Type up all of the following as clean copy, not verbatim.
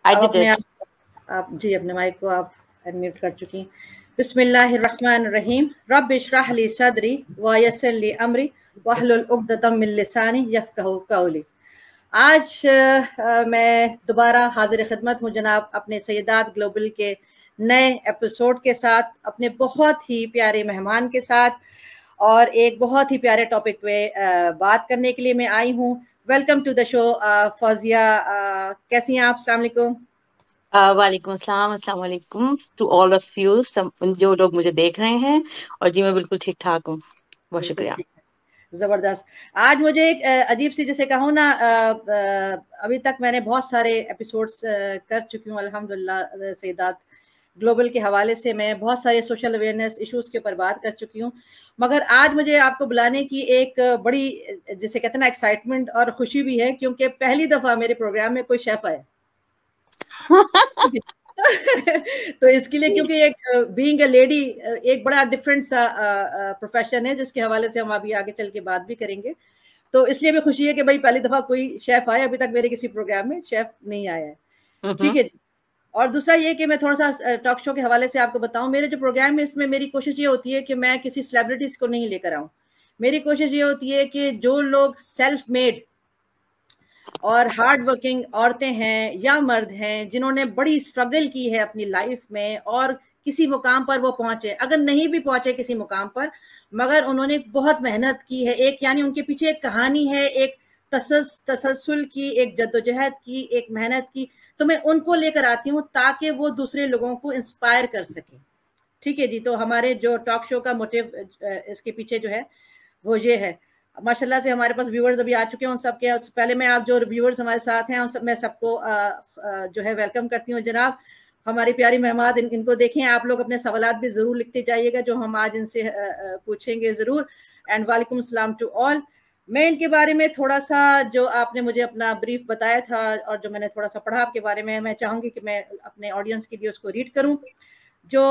I आप did अपने it. आप जी अपने माइक को आप अनम्यूट कर चुकी हैं। बिस्मिल्लाहिर्रहमानिर्रहीम। रब्बि इश्रह ली सदरी व यस्सिर ली अमरी वहलुल उक़दतम मिन लिसानी यफ़क़हू क़ौली। आज मैं दोबारा हाजिर खिदमत हूँ जनाब अपने सैयदात ग्लोबल के नए एपिसोड के साथ, अपने बहुत ही प्यारे मेहमान के साथ और एक बहुत ही प्यारे टॉपिक पे बात करने के लिए मैं आई हूँ। Welcome to the show Fauzia, कैसी हैं आप? अस्सलाम वालेकुम। वालेकुम अस्सलाम, अस्सलाम वालेकुम टू ऑल ऑफ यू, जो लोग मुझे देख रहे हैं। और जी मैं बिल्कुल ठीक ठाक हूँ, बहुत बिल्कुल शुक्रिया। ठीक है, ज़बरदस्त। आज मुझे एक अजीब सी, जैसे कहूँ ना, अभी तक मैंने बहुत सारे एपिसोड्स कर चुकी हूँ अल्हम्दुलिल्लाह। सैयदात ग्लोबल के हवाले से मैं बहुत सारे सोशल अवेयरनेस इश्यूज़ के ऊपर बात कर चुकी हूँ, मगर आज मुझे आपको बुलाने की एक बड़ी, जिसे कहते हैं ना, एक्साइटमेंट और खुशी भी है, क्योंकि पहली दफ़ा मेरे प्रोग्राम में कोई शेफ़ आया। तो इसके लिए, क्योंकि एक बीइंग अ लेडी एक बड़ा डिफरेंट सा प्रोफेशन है, जिसके हवाले से हम अभी आगे चल के बात भी करेंगे। तो इसलिए भी खुशी है कि भाई पहली दफ़ा कोई शेफ़ आया, अभी तक मेरे किसी प्रोग्राम में शेफ़ नहीं आया है। ठीक है जी। और दूसरा ये कि मैं थोड़ा-सा टॉक शो के हवाले से आपको बताऊँ, मेरे जो प्रोग्राम है इसमें मेरी कोशिश ये होती है कि मैं किसी सेलिब्रिटीज़ को नहीं लेकर आऊँ। मेरी कोशिश ये होती है कि जो लोग सेल्फ मेड और हार्ड वर्किंग औरतें हैं या मर्द हैं, जिन्होंने बड़ी स्ट्रगल की है अपनी लाइफ में और किसी मुकाम पर वो पहुंचे, अगर नहीं भी पहुंचे किसी मुकाम पर, मगर उन्होंने बहुत मेहनत की है, एक यानी उनके पीछे एक कहानी है, एक तसलसल की, एक जद्दोजहद की, एक मेहनत की, तो मैं उनको लेकर आती हूँ ताकि वो दूसरे लोगों को इंस्पायर कर सके। ठीक है जी। तो हमारे जो टॉक शो का मोटिव इसके पीछे जो है वो ये है। माशाल्लाह से हमारे पास व्यूअर्स अभी आ चुके हैं, उन सबके पहले मैं, आप जो व्यूअर्स हमारे साथ हैं, मैं सबको जो है वेलकम करती हूँ। जनाब हमारी प्यारी मेहमान, इनको देखें, आप लोग अपने सवालात भी ज़रूर लिखते जाइएगा जो हम आज इनसे पूछेंगे ज़रूर। एंड वालेकुम सलाम टू ऑल। मैं इनके बारे में थोड़ा सा, जो आपने मुझे अपना ब्रीफ बताया था और जो मैंने थोड़ा सा पढ़ा आपके बारे में, मैं चाहूँगी कि मैं अपने ऑडियंस के लिए उसको रीड करूँ। जो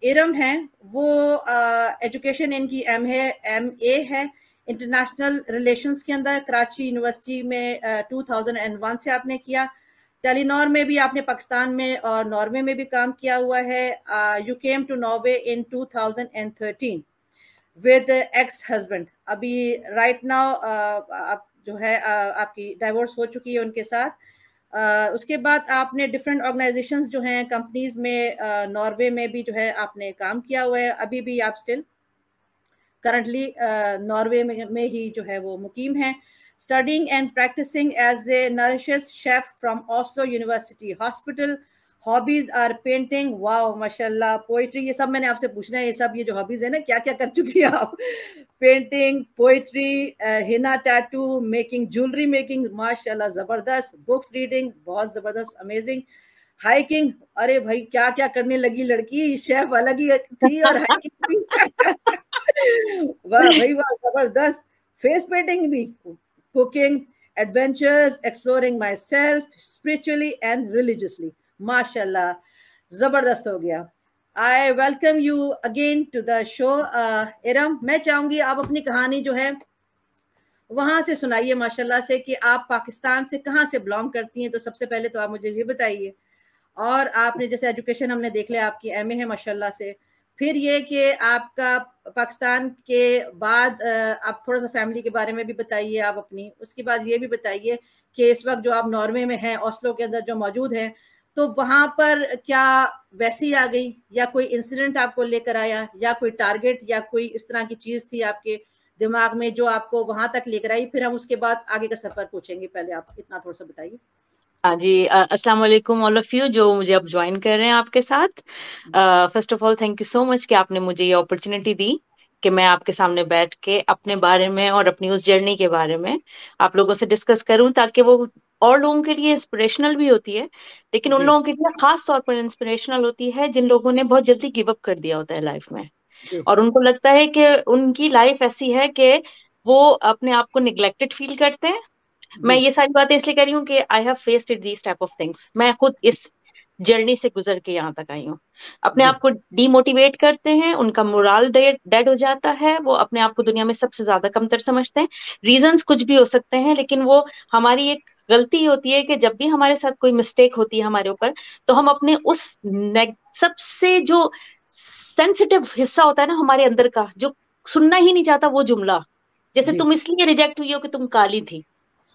इरम हैं वो एजुकेशन इनकी MA है इंटरनेशनल रिलेशंस के अंदर, कराची यूनिवर्सिटी में 2001 से आपने किया। टेलीनॉर में भी आपने पाकिस्तान में और नॉर्वे में भी काम किया हुआ है। You came to Norway in 2013 with ex husband. अभी राइट नाउ आप जो है आपकी डाइवोर्स हो चुकी है उनके साथ। उसके बाद आपने डिफरेंट ऑर्गेनाइजेशंस जो हैं, कंपनीज में, नॉर्वे में भी जो है आपने काम किया हुआ है। अभी भी आप स्टिल करंटली नॉर्वे में ही जो है वो मुकीम हैं। Studying and practising as a nutritious chef from Oslo University Hospital. Hobbies are painting, wow माशाल्लाह, पोइट्री, ये सब मैंने आपसे पूछना है, ये सब, ये जो हॉबीज है ना, क्या क्या कर चुकी है आप? Painting, poetry, Hina tattoo making, jewellery making, माशाल्लाह ज़बरदस्त। बुक्स रीडिंग, बहुत ज़बरदस्त, अमेजिंग। हाइकिंग, अरे भाई क्या क्या करने लगी लड़की, शेफ अलग ही थी और हाइकिंग भी। वाह भाई वाह, जबरदस्त। फेस पेंटिंग भी, cooking, adventures, exploring myself spiritually and religiously, माशाल्लाह जबरदस्त हो गया। I welcome you again to the show. Iram, मैं चाहूंगी आप अपनी कहानी जो है वहां से सुनाइए माशाल्लाह से, कि आप पाकिस्तान से कहाँ से बिलोंग करती हैं। तो सबसे पहले तो आप मुझे ये बताइए, और आपने जैसे एजुकेशन हमने देख लिया आपकी MA है माशाल्लाह से, फिर ये कि आपका पाकिस्तान के बाद आप थोड़ा सा फैमिली के बारे में भी बताइए आप अपनी। उसके बाद ये भी बताइए कि इस वक्त जो आप नॉर्वे में हैं, ऑस्लो के अंदर जो मौजूद हैं, तो वहाँ पर क्या वैसे ही आ गई, या कोई इंसिडेंट आपको लेकर आया, या कोई टारगेट या कोई इस तरह की चीज़ थी आपके दिमाग में जो आपको वहां तक लेकर आई? फिर हम उसके बाद आगे का सफर पूछेंगे, पहले आप इतना थोड़ा सा बताइए। हाँ जी, अस्सलाम वालेकुम ऑल ऑफ यू जो मुझे अब ज्वाइन कर रहे हैं आपके साथ। First of all thank you so much कि आपने मुझे ये अपॉर्चुनिटी दी कि मैं आपके सामने बैठ के अपने बारे में और अपनी उस जर्नी के बारे में आप लोगों से डिस्कस करूं, ताकि वो और लोगों के लिए इंस्पिरेशनल भी होती है, लेकिन उन जी लोगों के लिए खास तौर पर इंस्पिरेशनल होती है जिन लोगों ने बहुत जल्दी गिव अप कर दिया होता है लाइफ में, जी और उनको लगता है कि उनकी लाइफ ऐसी है कि वो अपने आप को निग्लेक्टेड फील करते हैं। मैं जी ये सारी बातें इसलिए कर रही हूँ कि I have faced it these type of things. मैं खुद इस जर्नी से गुजर के यहाँ तक आई हूँ। अपने जी आप को डीमोटिवेट करते हैं, उनका मोरल डेड हो जाता है, वो अपने आप को दुनिया में सबसे ज्यादा कमतर समझते हैं। रीजंस कुछ भी हो सकते हैं, लेकिन वो हमारी एक गलती होती है कि जब भी हमारे साथ कोई मिस्टेक होती है हमारे ऊपर, तो हम अपने उस सबसे जो सेंसिटिव हिस्सा होता है ना हमारे अंदर का, जो सुनना ही नहीं चाहता वो जुमला, जैसे जी तुम इसलिए रिजेक्ट हुई हो कि तुम काली थी,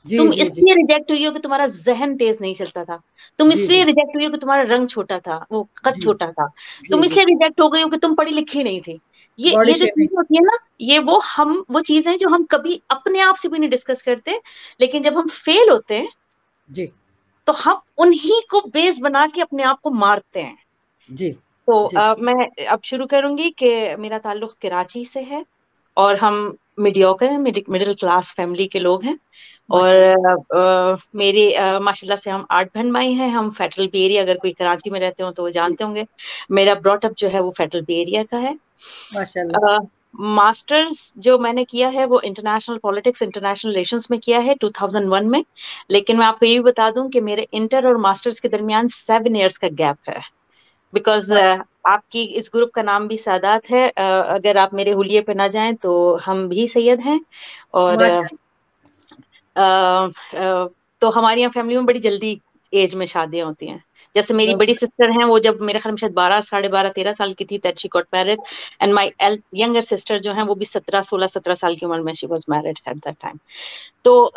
जी तुम जी जी इसलिए रिजेक्ट हुई हो कि तुम्हारा जहन तेज नहीं चलता था, तुम जी इसलिए जी रिजेक्ट हुई हो कि तुम्हारा रंग छोटा था, वो कद जी छोटा था, जी तुम जी इसलिए रिजेक्ट हो गई हो कि तुम पढ़ी लिखी नहीं थी। ये बॉडी ये जो शेमिंग। चीजें होती है ना, ये वो चीजें जो हम कभी अपने आप से भी नहीं डिस्कस करते, लेकिन जब हम फेल होते हैं जी तो हम उन्हीं को बेस बना के अपने आप को मारते हैं। जी तो जी मैं अब शुरू करूंगी कि मेरा ताल्लुक कराची से है, और हम मीडियोकर हैं, मिडिल क्लास फैमिली के लोग हैं। और माशाल्लाह। मेरे माशाल्लाह से हम 8 बहन भाई हैं। हम फेडरल बे एरिया, अगर कोई कराची में रहते हो तो वो जी जानते होंगे, मेरा ब्रॉटअप जो है वो फेडरल बे एरिया का है। माशाल्लाह। मास्टर्स जो मैंने किया है वो इंटरनेशनल पॉलिटिक्स इंटरनेशनल रिलेशंस में किया है 2001 में। लेकिन मैं आपको ये भी बता दूं कि मेरे इंटर और मास्टर्स के दरमियान 7 इयर्स का गैप है, बिकॉज आपकी इस ग्रुप का नाम भी सादात है। अगर आप मेरे हुलिये पे ना जाएं तो हम भी सैयद हैं। और माशाल्लाह। तो हमारी यहाँ फैमिली में बड़ी जल्दी एज में शादियां होती हैं। जैसे मेरी बड़ी सिस्टर हैं, वो जब मेरे ख्याल में शायद 12 साढ़े 12 13 साल की थी, that she got married. And my younger sister जो हैं वो भी 17 16 17 साल की उम्र में she was married eight that time. तो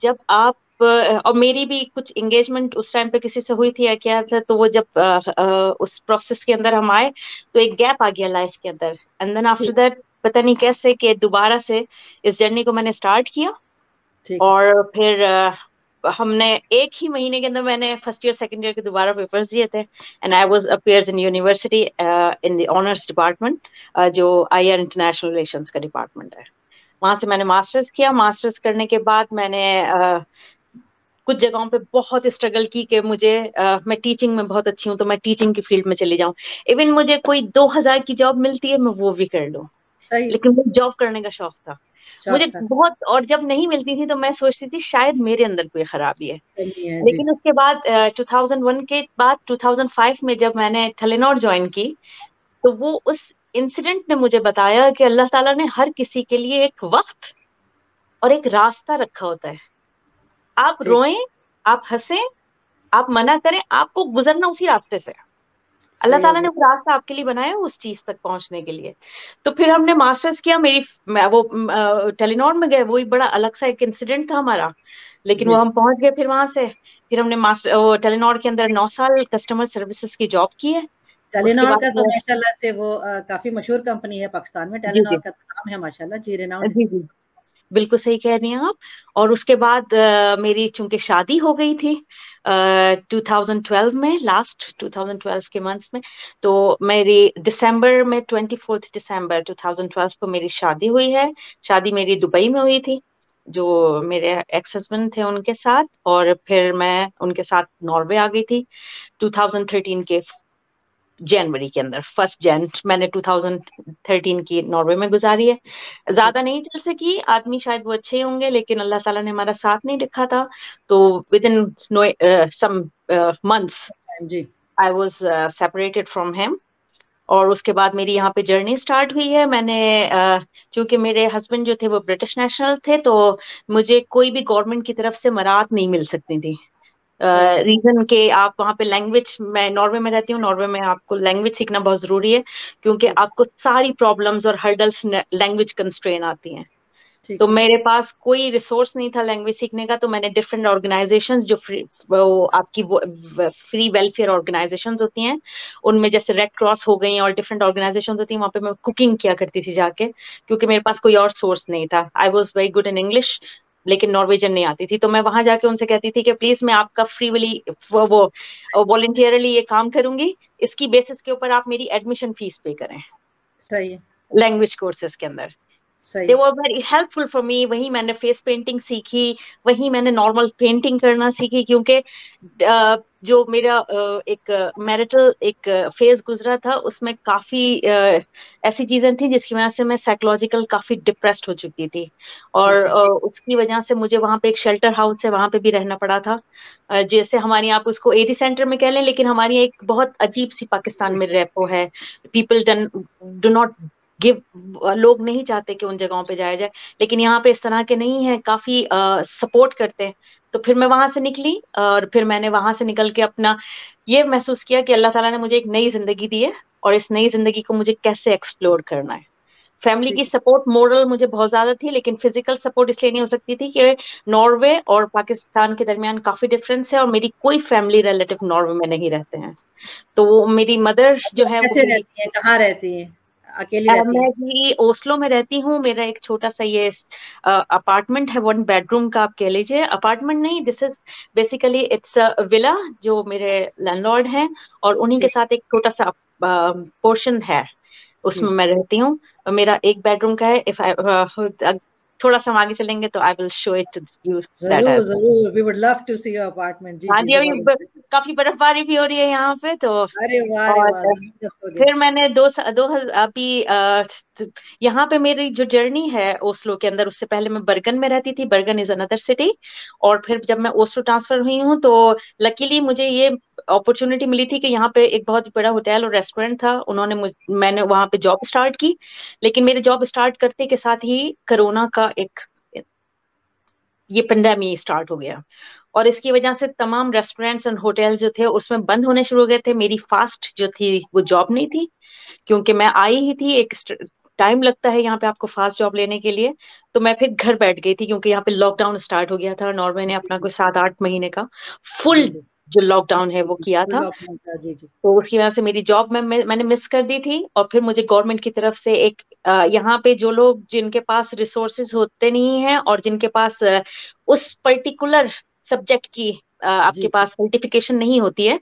जब आप और मेरी भी कुछ एंगेजमेंट उस टाइम पे किसी से हुई थी या क्या था, तो वो जब उस प्रोसेस के अंदर हम आए तो एक गैप आ गया लाइफ के अंदर। एंड देन आफ्टर ठीक दैट पता नहीं कैसे कि दोबारा से इस जर्नी को मैंने स्टार्ट किया। ठीक है। और फिर हमने एक ही महीने के अंदर मैंने फर्स्ट ईयर सेकंड ईयर के दोबारा पेपर्स दिए थे। And I was appears in university in the honours department, जो आईआर इंटरनेशनल रिलेशंस का डिपार्टमेंट है। वहां से मैंने मास्टर्स किया। मास्टर्स करने के बाद मैंने कुछ जगहों पे बहुत स्ट्रगल की कि मुझे मैं टीचिंग में बहुत अच्छी हूँ तो मैं टीचिंग की फील्ड में चली जाऊं। इवन मुझे कोई 2000 की जॉब मिलती है मैं वो भी कर लूं, सही। लेकिन मुझे जॉब करने का शौक था मुझे शौक था। बहुत। और जब नहीं मिलती थी तो मैं सोचती थी शायद मेरे अंदर कोई खराबी है। सही है जी। लेकिन उसके बाद 2001 के बाद 2005 में जब मैंने टेलीनॉर ज्वाइन की, तो वो उस इंसिडेंट ने मुझे बताया कि अल्लाह ताला ने हर किसी के लिए एक वक्त और एक रास्ता रखा होता है। आप ठीक। रोएं, आप हंसें, आप मना करें, आपको गुजरना उसी रास्ते से है। अल्लाह सही हो ताला ने गया। वो रास्ता आपके लिए बनाया है उस चीज तक पहुंचने के लिए। तो फिर हमने मास्टर्स किया। मैं वो टेलीनॉर में गए, वही बड़ा अलग सा एक इंसिडेंट था हमारा, लेकिन वो जी। हम पहुंच गए। फिर वहां से फिर हमने मास्टर वो टेलीनॉर के अंदर 9 साल कस्टमर सर्विसेज की जॉब की है। उसके टेलीनॉर का बाद तो माशाल्लाह से वो काफ़ी मशहूर कंपनी है पाकिस्तान में, जी टेलीनॉर जी का तो नाम है माशाल्लाह, जी रिनाउंड है। जी जी, बिल्कुल सही कह रही हैं आप। और उसके बाद मेरी चूंकि शादी हो गई थी 2012 में, लास्ट 2012 के मंथ्स में, तो मेरी दिसंबर में 24 दिसंबर 2012 को मेरी शादी हुई है। शादी मेरी दुबई में हुई थी, जो मेरे एक्स हस्बैंड थे उनके साथ। और फिर मैं उनके साथ नॉर्वे आ गई थी 2013 के जनवरी के अंदर। 1 जन मैंने 2013 की नॉर्वे में गुजारी है। ठीक। ज्यादा नहीं चल सकी, आदमी शायद वो अच्छे होंगे लेकिन अल्लाह ताला ने हमारा साथ नहीं लिखा था। तो विद इन सम मंथ्स जी। I was separated from him. और उसके बाद मेरी यहाँ पे जर्नी स्टार्ट हुई है। मैंने चूंकि मेरे हस्बैंड जो थे वो ब्रिटिश नेशनल थे, तो मुझे कोई भी गवर्नमेंट की तरफ से मराहत नहीं मिल सकती थी। सही है। रीजन के आप वहाँ पे लैंग्वेज, मैं नॉर्वे में रहती हूँ, नॉर्वे में आपको लैंग्वेज सीखना बहुत जरूरी है, क्योंकि ठीक। आपको सारी प्रॉब्लम्स और हर्डल्स लैंग्वेज कंस्ट्रेन आती हैं। तो ठीक है। मेरे पास कोई रिसोर्स नहीं था लैंग्वेज सीखने का। तो मैंने डिफरेंट ऑर्गेनाइजेशंस जो वो आपकी वो फ्री वेलफेयर ऑर्गेनाइजेशंस होती हैं, उनमें जैसे रेड क्रॉस हो गई और डिफरेंट ऑर्गेनाइजेशंस होती हैं, वहाँ पे मैं कुकिंग किया करती थी जाके, क्योंकि मेरे पास कोई और सोर्स नहीं था। I was very good in English, लेकिन नॉर्वेजन नहीं आती थी। तो मैं वहां जाके उनसे कहती थी कि प्लीज मैं आपका फ्रीली वो वॉलंटियरली ये काम करूंगी, इसकी बेसिस के ऊपर आप मेरी एडमिशन फीस पे करें सही है। लैंग्वेज कोर्सेज के अंदर। सही दे है। Were very helpful for me. वहीं मैंने फेस पेंटिंग सीखी, वहीं मैंने नॉर्मल पेंटिंग करना सीखी, क्योंकि जो मेरा एक मैरिटल एक फेज गुजरा था उसमें काफी ऐसी चीजें थी जिसकी वजह से मैं साइकोलॉजिकल काफी डिप्रेस्ड हो चुकी थी। और ठीक है। उसकी वजह से मुझे वहां पे एक शेल्टर हाउस है, वहां पे भी रहना पड़ा था। जैसे हमारी, आप उसको एडी सेंटर में कह लें, लेकिन हमारी एक बहुत अजीब सी पाकिस्तान जी। में रेपो है। पीपल डू नॉट गिव, लोग नहीं चाहते कि उन जगहों पे जाया जाए, लेकिन यहाँ पे इस तरह के नहीं है, काफी सपोर्ट करते हैं। तो फिर मैं वहां से निकली, और फिर मैंने वहां से निकल के अपना ये महसूस किया कि अल्लाह ताला ने मुझे एक नई जिंदगी दी है, और इस नई जिंदगी को मुझे कैसे एक्सप्लोर करना है। फैमिली की ठीक है। सपोर्ट मोरल मुझे बहुत ज्यादा थी, लेकिन फिजिकल सपोर्ट इसलिए नहीं हो सकती थी कि नॉर्वे और पाकिस्तान के दरमियान काफी डिफरेंस है, और मेरी कोई फैमिली रिलेटिव नॉर्वे में नहीं रहते हैं। तो वो मेरी मदर जो मतलब है वो कैसे मेरी, रहती हैं, कहाँ रहती हैं, अकेली रहती मैं हैं? भी ओस्लो में रहती हूँ। मेरा एक छोटा सा ये अपार्टमेंट है, 1 बेडरूम का आप कह लीजिए, अपार्टमेंट नहीं, this is basically it's a villa, जो मेरे लैंडलॉर्ड हैं, और उन्हीं के ठीक। साथ एक छोटा सा पोर्शन है, उसमें जी, मैं रहती हूँ। मेरा 1 बेडरूम का है। इफ आई थोड़ा सा हम आगे चलेंगे तो I will show it to you that जरूर एज। जरूर, we would love to see your apartment. जी हाँ जी जी, जी, अभी बोलिए। काफी बर्फबारी भी हो रही है यहाँ पे तो। अरे वाह, अरे और वाह, जबरदस्त हो गया। फिर मैंने अभी यहाँ पे मेरी जो जर्नी है ओस्लो के अंदर, उससे पहले मैं बर्गन में रहती थी। बर्गन इज अनदर सिटी। और फिर जब मैं ओस्लो ट्रांसफर हुई हूँ तो लकीली मुझे ये अपॉर्चुनिटी मिली थी कि यहाँ पे एक बहुत बड़ा होटल और रेस्टोरेंट था, मैंने वहाँ पे जॉब स्टार्ट की। लेकिन मेरे जॉब स्टार्ट करते के साथ ही कोरोना का एक ये पेंडेमिक स्टार्ट हो गया, और इसकी वजह से तमाम रेस्टोरेंट्स एंड होटल जो थे उसमें बंद होने शुरू हो गए थे। मेरी फास्ट जो थी वो जॉब नहीं थी, क्योंकि मैं आई ही थी, एक टाइम लगता है यहाँ पे आपको फास्ट जॉब लेने के लिए। तो मैं फिर घर बैठ गई थी, क्योंकि यहाँ पे लॉकडाउन स्टार्ट हो गया था, और नॉर्वे ने जी अपना जी कोई 7-8 महीने का जी फुल जी जो जी लॉकडाउन है वो जी, किया फुल था। लॉकडाउन था। जी जी तो उसकी वजह से मेरी जॉब मैंने मिस कर दी थी। और फिर मुझे गवर्नमेंट की तरफ से एक यहाँ पे जो लोग जिनके पास रिसोर्सेज होते नहीं हैं, और जिनके पास उस पर्टिकुलर सब्जेक्ट की आपके जी पास सर्टिफिकेशन नहीं होती है,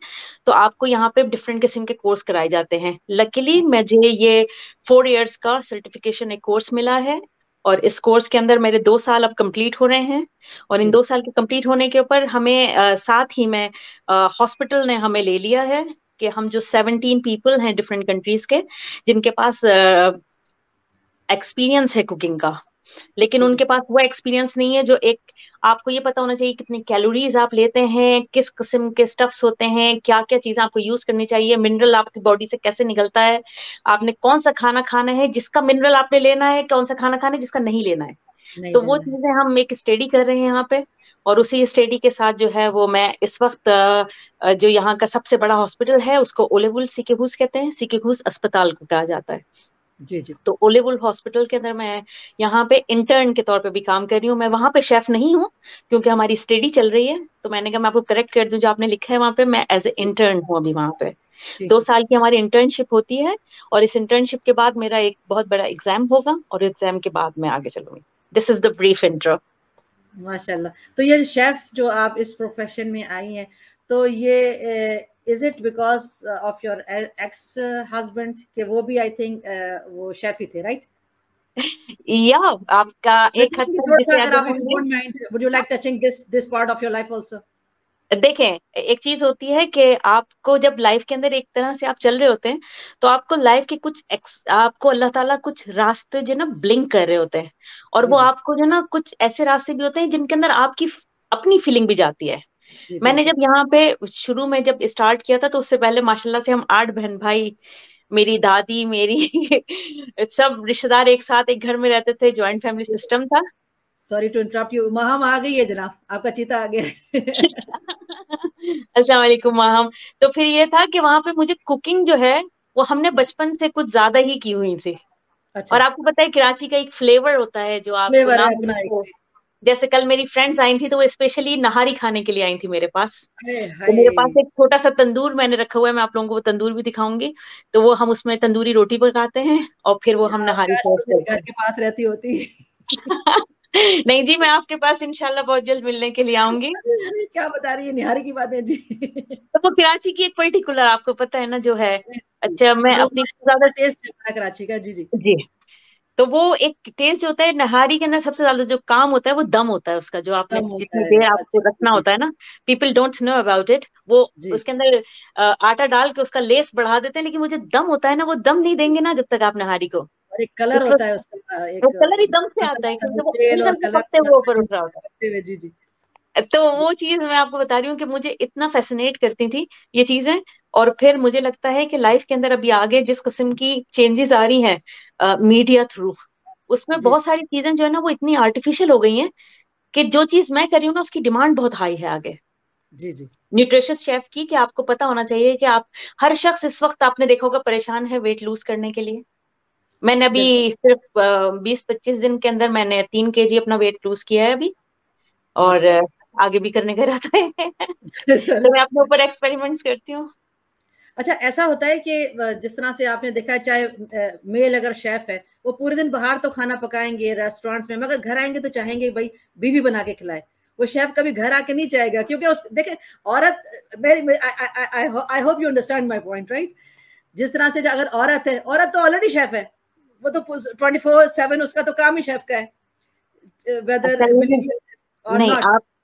तो आपको यहाँ पे डिफरेंट किस्म के कोर्स कराए जाते हैं। लकीली मुझे ये 4 इयर्स का सर्टिफिकेशन एक कोर्स मिला है, और इस कोर्स के अंदर मेरे 2 साल अब कंप्लीट हो रहे हैं। और इन जी 2 साल के कंप्लीट होने के ऊपर हमें साथ ही में हॉस्पिटल ने हमें ले लिया है, कि हम जो 17 पीपल हैं डिफरेंट कंट्रीज के, जिनके पास एक्सपीरियंस है कुकिंग का, लेकिन ठीक है। उनके पास वो एक्सपीरियंस नहीं है जो एक, आपको ये पता होना चाहिए कितनी कैलोरीज आप लेते हैं, किस किस्म के स्टफ्स होते हैं, क्या क्या चीजें आपको यूज करनी चाहिए, मिनरल आपकी बॉडी से कैसे निकलता है, आपने कौन सा खाना खाना है जिसका मिनरल आपने लेना है, कौन सा खाना खाना है जिसका नहीं लेना है। नहीं तो वो लेना है। चीजें हम एक स्टडी कर रहे हैं यहाँ पे। और उसी स्टडी के साथ जो है वो मैं इस वक्त जो यहाँ का सबसे बड़ा हॉस्पिटल है उसको ओलेवुल सिकेहूस कहते हैं, सिकेहूस अस्पताल को कहा जाता है। जी जी। तो ओलेवुल हॉस्पिटल के अंदर मैं यहाँ पे इंटर्न के तौर पे भी काम कर रही हूँ। मैं वहां पे शेफ नहीं हूँ, क्योंकि हमारी स्टडी चल रही है। तो मैंने कहा मैं आपको करेक्ट कर दूं, जो आपने लिखा है वहां पे, मैं एज ए जी, इंटर्न हूँ अभी वहां पे। ठीक दो है। साल की हमारी इंटर्नशिप होती है, और इस इंटर्नशिप के बाद मेरा एक बहुत बड़ा एग्जाम होगा, और एग्जाम के बाद मैं आगे चलूंगी। This is the brief intro. माशाल्लाह। तो ये शेफ जो आप इस प्रोफेशन में आई हैं, तो ये is it because of your ex husband के वो भी आई थिंक वो शेफ ही थे, राइट? या आपका एक हद बेसिकली तक थोड़ा सा जिसे अगर अगर आप, इफ हम यू लें, don't mind, would you like touching this part of your life also? देखें, एक चीज होती है कि आपको जब लाइफ के अंदर एक तरह से आप चल रहे होते हैं, तो आपको लाइफ के आपको अल्लाह ताला कुछ रास्ते जो ना ब्लिंक कर रहे होते हैं, और जी वो जी आपको जो ना कुछ ऐसे रास्ते भी होते हैं जिनके अंदर आपकी अपनी फीलिंग भी जाती है। जी, मैंने बिल्कुल। जब यहाँ पे शुरू में जब स्टार्ट किया था, तो उससे पहले माशाल्लाह से हम 8 बहन भाई, मेरी दादी, मेरी सब रिश्तेदार एक साथ एक घर में रहते थे, ज्वाइंट फैमिली सिस्टम था। Sorry to interrupt you, Maham आ गई है जनाब, आपका चीता आ गया है। अस्सलाम वालेकुम माहम। तो फिर ये था कि वहां पे मुझे कुकिंग जो है वो हमने बचपन से कुछ ज्यादा ही की हुई थी। अच्छा। और आपको पता है कराची का एक फ्लेवर होता है जो आपको फ्लेवर ना है मिले अपना एक, तो, जी। जैसे कल मेरी फ्रेंड्स आई थी तो वो स्पेशली नहारी खाने के लिए आई थी मेरे पास। अरे तो हाय। मेरे पास एक छोटा सा तंदूर मैंने रखा हुआ है, मैं आप लोगों को वो तंदूर भी दिखाऊंगी। तो वो हम उसमें तंदूरी रोटी पकाते हैं, और फिर वो हम यार नहारी काश सर्व तो मेरे करते घर हैं। के पास रहती होती। नहीं जी, मैं आपके पास इंशाल्लाह बहुत जल्द मिलने के लिए आऊंगी। अरे अरे, क्या बता रही है, निहारी की बातें जी। तो वो कराची की एक पर्टिकुलर आपको पता है ना जो है। अच्छा, मैं अपनी अरोमा, ज्यादा, टेस्ट है अपना कराची का। जी जी जी, तो वो एक टेस्ट जो होता है नहारी के अंदर, सबसे ज्यादा जो काम होता है वो दम होता है उसका, जो आपने कम होता जितनी है। देर आपको अच्छा, जी रखना जी होता है ना। People don't know about it. वो जी। उसके अंदर आटा डाल के उसका लेस बढ़ा देते हैं, लेकिन वो जो दम होता है ना, वो दम नहीं देंगे ना जब तक आप नहारी को, और एक कलर बिकॉज होता है उसका, वो एक कलर ही दम से निकल आता है, आता है, वो क्योंकि वो तेल उछल और के कलर पकते के हुए साथ ऊपर मैचिंग उठ रहा होता करते हुए। जी जी है। तो वो चीज मैं आपको बता रही हूँ कि मुझे इतना फैसिनेट करती थी ये चीजें। और फिर मुझे लगता है कि लाइफ के अंदर अभी आगे जिस किस्म की चेंजेस आ रही हैं मीडिया थ्रू, उसमें जी बहुत सारी चीजें जो है ना वो इतनी आर्टिफिशियल हो गई हैं कि जो चीज मैं कर रही हूँ ना उसकी डिमांड बहुत हाई है आगे जी जी न्यूट्रिशियस शेफ की, कि आपको पता होना चाहिए कि आप, हर शख्स इस वक्त आपने देखा होगा परेशान है वेट लूज करने के लिए। मैंने अभी बिल्कुल। सिर्फ 20-25 दिन के अंदर मैंने 3 kg अपना वेट लूज किया है अभी। और माशाल्लाह। आगे भी करने का रहता है। सर, तो मैं अपने ऊपर एक्सपेरिमेंट्स करती हूँ। अच्छा ऐसा होता है कि जिस तरह से आपने देखा है, चाहे मेल अगर शेफ है, वो पूरे दिन बाहर तो खाना पकाएंगे रेस्टोरेंट्स में, मगर घर आएंगे तो चाहेंगे भाई बीवी बना के खिलाए। वो शेफ कभी घर आके नहीं चाहेगा, क्योंकि उस देखे औरत, मेरी I hope you understand my point, right? जिस तरह से अगर औरत है, औरत तो ऑलरेडी शेफ है, वो तो 24/7 उसका तो काम ही शेफ का है, अच्छा वेदर लेकिन बिलीव और नहीं, नॉट।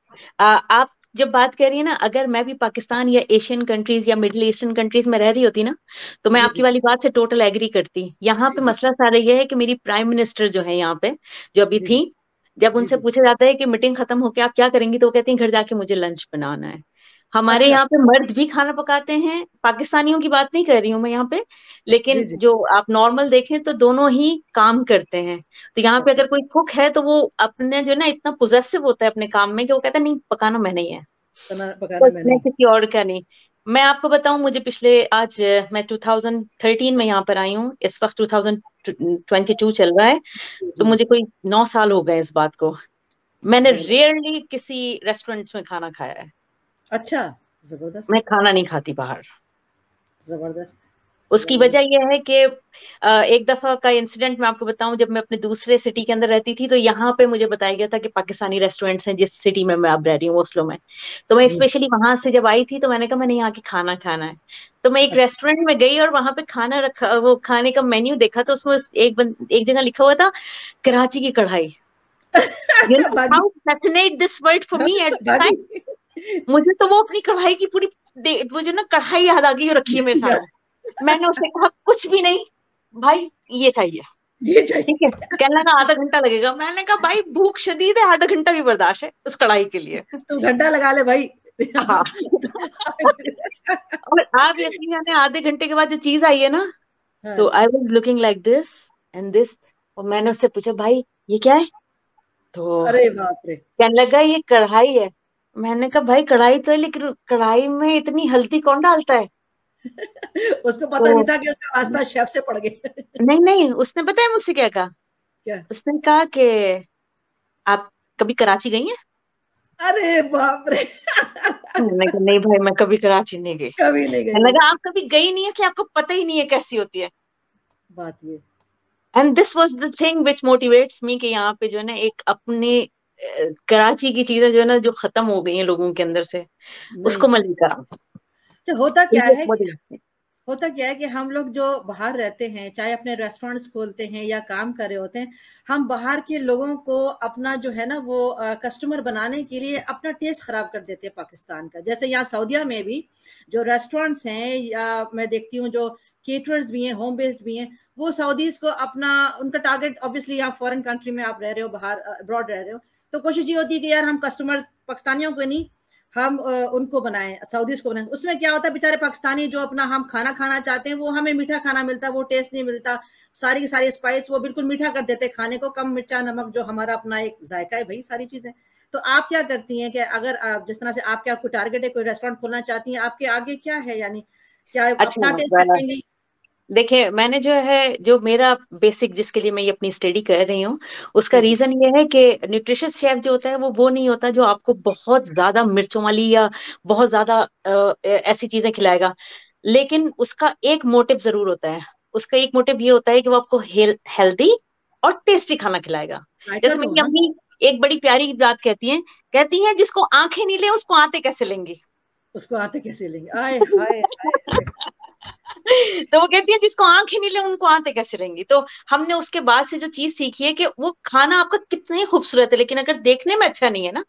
आप जब बात कर रही है ना, अगर मैं भी पाकिस्तान या एशियन कंट्रीज या मिडिल ईस्टर्न कंट्रीज में रह रही होती ना, तो मैं जी आपकी जी वाली बात से टोटल एग्री करती। यहाँ जी पे जी मसला सारा ये है कि मेरी प्राइम मिनिस्टर जो है यहाँ पे, जो अभी जी थी, जी जब जी उनसे जी। पूछा जाता है कि मीटिंग खत्म होके आप क्या करेंगी, तो वो कहती हैं घर जाके मुझे लंच बनाना है। हमारे अच्छा। यहाँ पे मर्द भी खाना पकाते हैं, पाकिस्तानियों की बात नहीं कर रही हूँ मैं यहाँ पे, जी लेकिन जी। जो आप नॉर्मल देखें तो दोनों ही काम करते हैं। तो यहाँ पे ओके। अगर कोई कुक है तो वो अपने जो है ना इतना पोजेसिव होता है अपने काम में कि वो कहता है नहीं, पकाना मैंने ही है, पकाना बस मैंने मैं ही। किसी और का नहीं। मैं आपको बताऊं, मुझे पिछले आज मैं 2013 में यहाँ पर आई हूँ, इस वक्त 2022 चल रहा है, जी तो जी जी। मुझे कोई 9 साल हो गए इस बात को। मैंने जबरदस्त। रेयरली किसी रेस्टोरेंट्स में खाना खाया है। अच्छा। जबरदस्त। मैं खाना नहीं खाती बाहर। जबरदस्त। उसकी वजह जबरदस्त। यह है कि एक दफा का इंसिडेंट मैं आपको बताऊं, जब मैं अपने दूसरे सिटी के अंदर रहती थी, तो यहाँ पे मुझे बताया गया था कि पाकिस्तानी रेस्टोरेंट्स हैं जिस सिटी में मैं अब रह रही हूँ, ओस्लो में। तो मैं हम्म। स्पेशली वहां से जब आई थी तो मैंने कहा मैंने यहाँ के खाना खाना है। तो मैं एक अच्छा। रेस्टोरेंट में गई और वहां पे खाना रखा, वो खाने का मेन्यू देखा, तो उसमें एक जगह लिखा हुआ था कराची की कढ़ाई। यू नो भागी। How fascinate this word for me at the भागी। टाइम। मुझे तो वो अपनी कढ़ाई की पूरी मुझे ना कढ़ाई याद आ गई और रखी है मेरे या, सामने। मैंने उससे कहा कुछ भी नहीं भाई, ये चाहिए। ये ठीक है, चाहिए। कहने लगा आधा घंटा लगेगा। मैंने कहा भाई भूख शदीद है, आधा घंटा भी बर्दाश्त है उस कढ़ाई के लिए। तू घंटा लगा ले भाई। हाँ। और आप यकीन जाने आधे घंटे के बाद जो चीज आई है ना, तो हाँ। I was looking like this and this. और मैंने उससे पूछा भाई ये क्या है, तो अरे बाप रे। कहने लगा ये कढ़ाई है। मैंने कहा भाई कढ़ाई तो है, लेकिन कढ़ाई में इतनी हल्दी कौन डालता है। उसको पता नहीं तो था कि उसका वास्ता शेफ से पड़ गया। नहीं नहीं, उसने बताया मुझसे क्या कहा। क्या? उसने कहा कि आप कभी कराची गई हैं। अरे बाप रे। मैंने कहा नहीं भाई मैं कभी कराची नहीं गई। कभी नहीं मैंने गई। कहा आप कभी गई नहीं है इसलिए आपको पता ही नहीं है कैसी होती है। बात ये। And this was the thing which motivates me, कि यहाँ पे जो है ना एक अपने कराची की चीजें जो है ना जो खत्म हो गई हैं लोगों के अंदर से, नहीं। उसको मैं लेकर आऊं। तो होता तो क्या ये है, motivation है। होता क्या है कि हम लोग जो बाहर रहते हैं, चाहे अपने रेस्टोरेंट्स खोलते हैं या काम कर रहे होते हैं, हम बाहर के लोगों को अपना जो है ना वो कस्टमर बनाने के लिए अपना टेस्ट खराब कर देते हैं पाकिस्तान का। जैसे यहाँ सऊदीया में भी जो रेस्टोरेंट्स हैं, या मैं देखती हूँ जो केटरर्स भी हैं, होम बेस्ड भी हैं, वो सऊदीज को अपना, उनका टारगेट ऑब्वियसली, यहाँ फॉरेन कंट्री में आप रह रहे हो, बाहर अब्रॉड रह रहे हो, तो कोशिश ये होती है कि यार हम कस्टमर पाकिस्तानियों को नहीं, हम उनको बनाएं, सऊदीज को बनाएं। उसमें क्या होता है, बेचारे पाकिस्तानी जो अपना हम खाना खाना चाहते हैं, वो हमें मीठा खाना मिलता है, वो टेस्ट नहीं मिलता, सारी की सारी स्पाइस वो बिल्कुल मीठा कर देते हैं खाने को, कम मिर्चा नमक, जो हमारा अपना एक जायका है भाई सारी चीजें। तो आप क्या करती हैं कि अगर आप जिस तरह से आपके आपको टारगेट है, कोई रेस्टोरेंट खोलना चाहती हैं, आपके आगे क्या है, यानी क्या अच्छा, अपना टेस्ट रखेंगी? देखिए मैंने जो है, जो मेरा बेसिक जिसके लिए मैं ये अपनी स्टडी कर रही हूँ, उसका जी जी रीजन ये है कि न्यूट्रिशियस शेफ जो होता है वो नहीं होता जो आपको बहुत ज्यादा मिर्चों वाली या बहुत ज्यादा ऐसी चीजें खिलाएगा। लेकिन उसका एक मोटिव जरूर होता है। उसका एक मोटिव ये होता है कि वो आपको हेल्दी और टेस्टी खाना खिलाएगा। जायका जैसे तो मेरी हाँ। अम्मी एक बड़ी प्यारी बात कहती हैं जिसको आंखें नहीं ले उसको आते कैसे लेंगी। उसको आते कैसे लेंगे, आए हाय हाय हाय। तो वो कहती है जिसको आंख ही नहीं ले उनको आते कैसे रहेंगी। तो हमने उसके बाद से जो चीज सीखी है कि वो खाना आपका कितना ही खूबसूरत है, लेकिन अगर देखने में अच्छा नहीं है ना,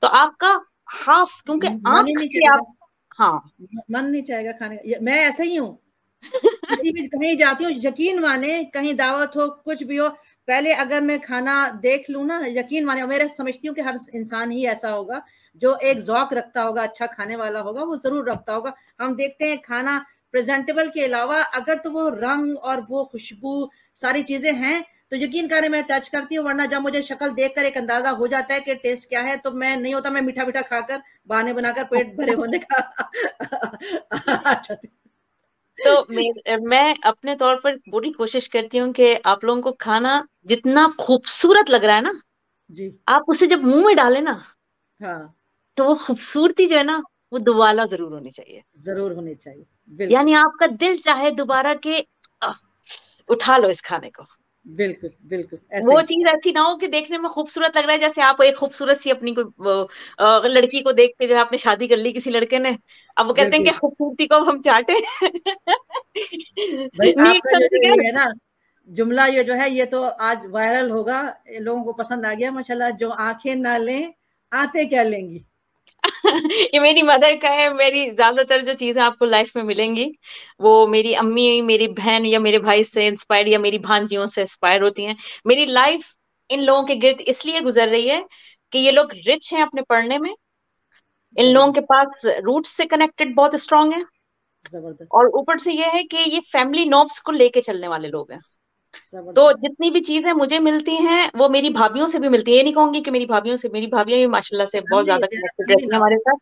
तो आपका हाफ, क्योंकि मन ही आंख नहीं से चाहेगा। आप, हाँ मन नहीं चाहेगा खाने का, मैं ऐसा ही हूँ। किसी भी कहीं जाती हूँ, यकीन माने कहीं दावत हो कुछ भी हो, पहले अगर मैं खाना देख लूँ ना, यकीन माने, मेरे समझती हूँ कि हर इंसान ही ऐसा होगा जो एक ज़ौक रखता होगा, अच्छा खाने वाला होगा, वो जरूर रखता होगा। हम देखते हैं खाना प्रेजेंटेबल के अलावा अगर तो वो रंग और वो खुशबू सारी चीजें हैं तो यकीन करें मैं टच करती हूँ, वरना जब मुझे शक्ल देखकर एक अंदाजा हो जाता है कि टेस्ट क्या है तो मैं नहीं होता, मैं मीठा मीठा खाकर बहाने बनाकर पेट भरे होने का अच्छा। तो मैं अपने तौर पर पूरी कोशिश करती हूँ कि आप लोगों को खाना जितना खूबसूरत लग रहा है ना, जी। आप उसे जब मुंह में डालें ना, हाँ, तो वो खूबसूरती जो है ना, वो दोबारा जरूर होनी चाहिए। जरूर होनी चाहिए, बिल्कुल। यानी आपका दिल चाहे दोबारा के आह, उठा लो इस खाने को। बिल्कुल, बिल्कुल, ऐसे वो ही। चीज ऐसी ना हो कि देखने में खूबसूरत लग रहा है, जैसे आप एक खूबसूरत सी अपनी लड़की को देख के जो है आपने शादी कर ली किसी लड़के ने, अब वो कहते हैं कि बिल्कुल। खूबसूरती को अब हम चाटे। भाई नीट आपका जो समझ जो गए। ये है ना जुमला, ये जो है ये तो आज वायरल होगा, लोगों को पसंद आ गया माशाल्लाह। जो आंखें ना लें आते क्या लेंगी। ये मेरी मदर का है। मेरी ज्यादातर जो चीजें आपको लाइफ में मिलेंगी वो मेरी अम्मी, मेरी बहन या मेरे भाई से इंस्पायर या मेरी भांजियों से इंस्पायर होती हैं। मेरी लाइफ इन लोगों के गिर्द इसलिए गुजर रही है कि ये लोग रिच हैं अपने पढ़ने में, इन लोगों के जबरदस्त। पास रूट्स से कनेक्टेड बहुत स्ट्रांग है, जबरदस्त। और ऊपर से ये है कि ये फैमिली नॉब्स को लेके चलने वाले लोग हैं। तो जबरदस्त। जितनी भी चीजें मुझे मिलती हैं वो मेरी भाभीियों से भी मिलती है। ये नहीं कहूंगी कि मेरी भाभीियों से, मेरी भाभीियां भी माशाल्लाह से बहुत फैमिली ज्यादा कनेक्टेड फैमिली रहती हैं नाम। हमारे साथ।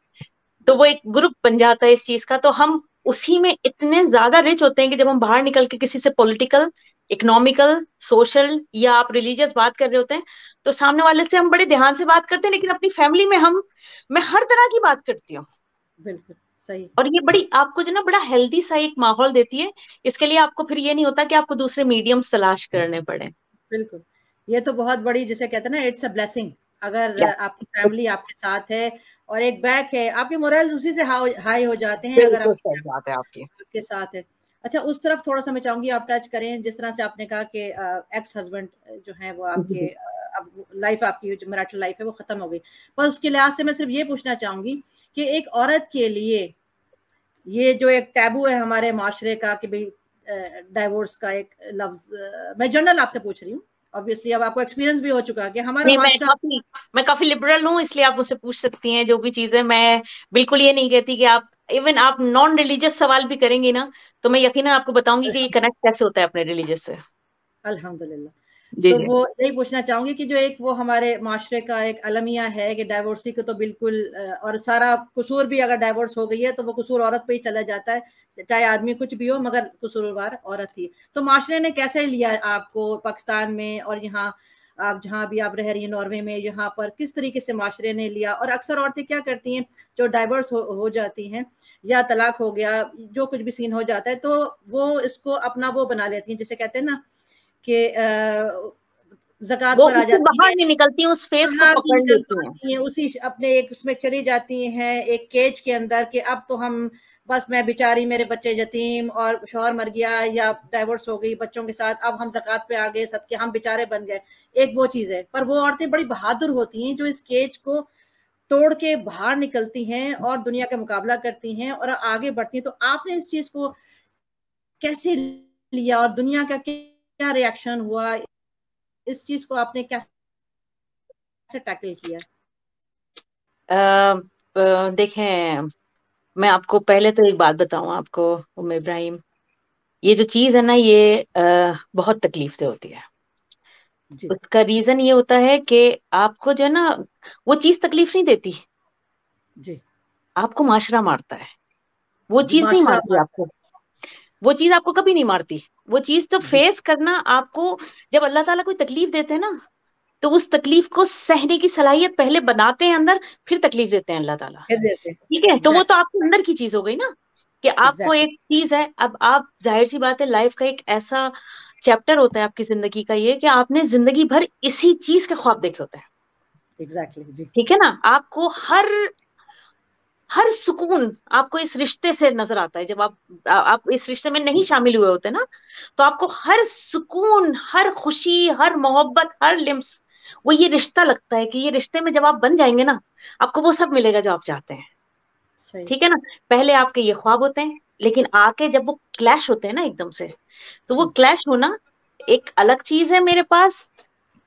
तो वो एक ग्रुप बन जाता है इस चीज का। तो हम उसी में इतने ज्यादा रिच होते हैं कि जब हम बाहर निकल के किसी से पॉलिटिकल, इकोनॉमिकल, सोशल या आप रिलीजियस बात कर रहे होते हैं, तो सामने वाले से हम बड़े ध्यान से बात करते हैं, लेकिन अपनी फैमिली में मैं हर तरह की बात करती हूँ। बिल्कुल सही। और ये बड़ी आपको जो ना बड़ा हेल्दी सा एक माहौल देती है। इसके लिए आपको फिर ये नहीं होता कि आपको दूसरे मीडियम्स तलाश करने पड़े। बिल्कुल, ये तो बहुत बड़ी जिसे कहते हैं ना, इट्स अ ब्लेसिंग। अगर या आपकी फैमिली आपके साथ है और एक बैक है, आपके मोरल्स उसी से हाई हो जाते हैं अगर बिल्कुल आपकी सही फैमिली बात है आपकी। आपके साथ है। अच्छा, उस तरफ थोड़ा-सा मैं चाहूँगी आप टच करें, जिस तरह से आपने कहा कि एक्स हस्बैंड जो हैं वो जी आपके जी। अब लाइफ आपकी जो मैरिटल लाइफ है वो खत्म हो गई। पर उसके लिहाज से मैं सिर्फ ये पूछना चाहूँगी कि एक औरत के लिए ये जो एक टैबू है हमारे माशरे का कि भई डाइवोर्स का एक लफ्ज़, मैं जनरल आपसे पूछ रही हूँ। ऑब्वियसली अब आपको एक्सपीरियंस भी हो चुका है कि हमारा नहीं, माशरा। मैं काफी लिबरल हूँ, इसलिए आप मुझसे पूछ सकती हैं जो भी चीजें। मैं बिल्कुल ये नहीं कहती कि आप, इवन आप नॉन रिलीजियस सवाल भी करेंगी ना, तो मैं यकीनन आपको बताऊंगी कि ये कनेक्ट कैसे होता है अपने रिलीजियस से। अल्हम्दुलिल्लाह। जी तो जी। वो यही पूछना चाहूँगी कि जो एक वो हमारे माशरे का एक अलमिया है कि डाइवोर्सी को तो बिल्कुल और सारा कसूर भी अगर डाइवोर्स हो गई है तो वो कसूर औरत पे ही चला जाता है, चाहे आदमी कुछ भी हो मगर कसूरवार औरत ही। तो माशरे ने कैसे लिया आपको पाकिस्तान में और यहाँ आप जहाँ भी आप रह रही हैं नॉर्वे में, यहाँ पर किस तरीके से माशरे ने लिया? और अक्सर औरतें क्या करती हैं जो डाइवोर्स हो जाती हैं या तलाक हो गया, जो कुछ भी सीन हो जाता है तो वो इसको अपना वो बना लेती हैं, जिसे कहते हैं ना कि ज़कात वो पर आ उससे जाती बाहर हैं, नहीं निकलती, उस फेस को बाहर नहीं पकड़ निकल लेती हैं। पाती हैं, उसी अपने एक उसमें चली जाती हैं, एक केज के अंदर कि अब तो हम बस मैं बेचारी, मेरे बच्चे यतीम और शौहर मर गया या डाइवोर्स हो गई बच्चों के साथ, अब हम ज़कात पे आ गए, सबके हम बेचारे बन गए। एक वो चीज़ है, पर वो औरतें बड़ी बहादुर होती हैं जो इस केज को तोड़ के बाहर निकलती हैं और दुनिया का मुकाबला करती हैं और आगे बढ़ती हैं। तो आपने इस चीज़ को कैसे लिया और दुनिया का क्या रिएक्शन हुआ? इस चीज़ को आपने कैसे टैकल किया? देखें, मैं आपको पहले तो एक बात बताऊं आपको, उम्मे इब्राहिम, ये जो चीज है ना, ये बहुत तकलीफ से होती है। जी। उसका रीजन ये होता है कि आपको जो है ना, वो चीज तकलीफ नहीं देती, जी। आपको माशरा मारता है। वो जी, चीज नहीं माशरा मारती मारता आपको, वो चीज आपको कभी नहीं मारती। वो चीज तो है। जी। फेस करना आपको, जब अल्लाह ताला कोई तकलीफ देते हैं ना, तो उस तकलीफ को सहने की सलाहियत पहले बनाते हैं अंदर, फिर तकलीफ देते हैं अल्लाह ताला। फिर देते हैं। ठीक है, तो वो तो एग्ज़ैक्टली, आपके अंदर की चीज हो गई ना, कि आपको एग्ज़ैक्टली, एक चीज है। अब आप, जाहिर सी बात है, लाइफ का एक ऐसा चैप्टर होता है आपकी जिंदगी का ये, कि आपने जिंदगी भर इसी चीज के ख्वाब देखे होते हैं। एग्ज़ैक्टली। जी। ठीक है ना, आपको हर हर सुकून आपको इस रिश्ते से नजर आता है। जब आप इस रिश्ते में नहीं शामिल हुए होते ना, तो आपको हर सुकून, हर खुशी, हर मोहब्बत, हर लिम्स, वो ये रिश्ता लगता है कि ये रिश्ते में जब आप बन जाएंगे ना, आपको वो सब मिलेगा जो आप चाहते हैं। ठीक है ना। पहले आपके ये ख्वाब होते हैं, लेकिन आके जब वो क्लैश होते हैं ना एकदम से, तो वो क्लैश होना एक अलग चीज है मेरे पास।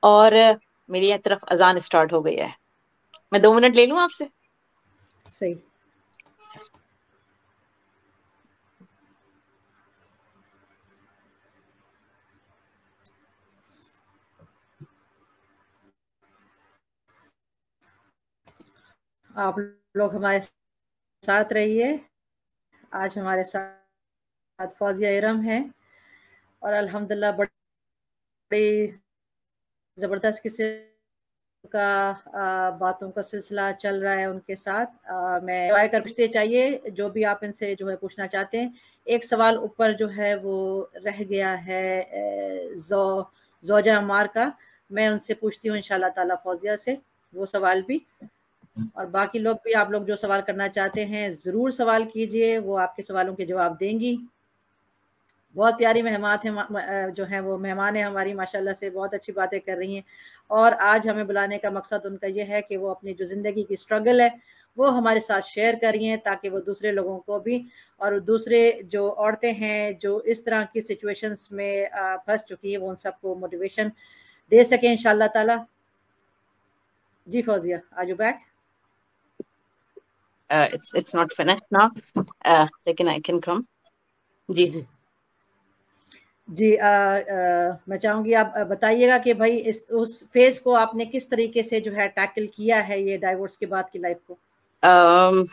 और मेरी ये तरफ अजान स्टार्ट हो गई है, मैं 2 मिनट ले लूं आपसे? सही। आप लोग हमारे साथ रहिए। आज हमारे साथ फौजिया इरम है, और अल्हम्दुलिल्लाह बड़ी ज़बरदस्त किस्म का बातों का सिलसिला चल रहा है उनके साथ। मैं एंजॉय कर पूछते चाहिए जो भी आप इनसे जो है पूछना चाहते हैं। एक सवाल ऊपर जो है वो रह गया है ज़ौजा अम्मार का, मैं उनसे पूछती हूँ इंशाल्लाह ताला फौजिया से वो सवाल भी। और बाकी लोग भी, आप लोग जो सवाल करना चाहते हैं ज़रूर सवाल कीजिए, वो आपके सवालों के जवाब देंगी। बहुत प्यारी मेहमान हैं, जो हैं वो मेहमान है हमारी, माशाल्लाह से बहुत अच्छी बातें कर रही हैं। और आज हमें बुलाने का मकसद उनका ये है कि वो अपनी जो ज़िंदगी की स्ट्रगल है वो हमारे साथ शेयर कर रही हैं, ताकि वो दूसरे लोगों को भी, और दूसरे जो औरतें हैं जो इस तरह की सिचुएशंस में फंस चुकी है, वो उन सबको मोटिवेशन दे सकें इंशाल्लाह ताला। जी Fauzia, are you back? It's not finished now, लेकिन I can come। जी जी जी। मैं चाहूँगी आप बताइएगा कि भाई उस फेज को आपने किस तरीके से जो है टैकल किया है, ये डाइवोर्स के बाद की लाइफ को।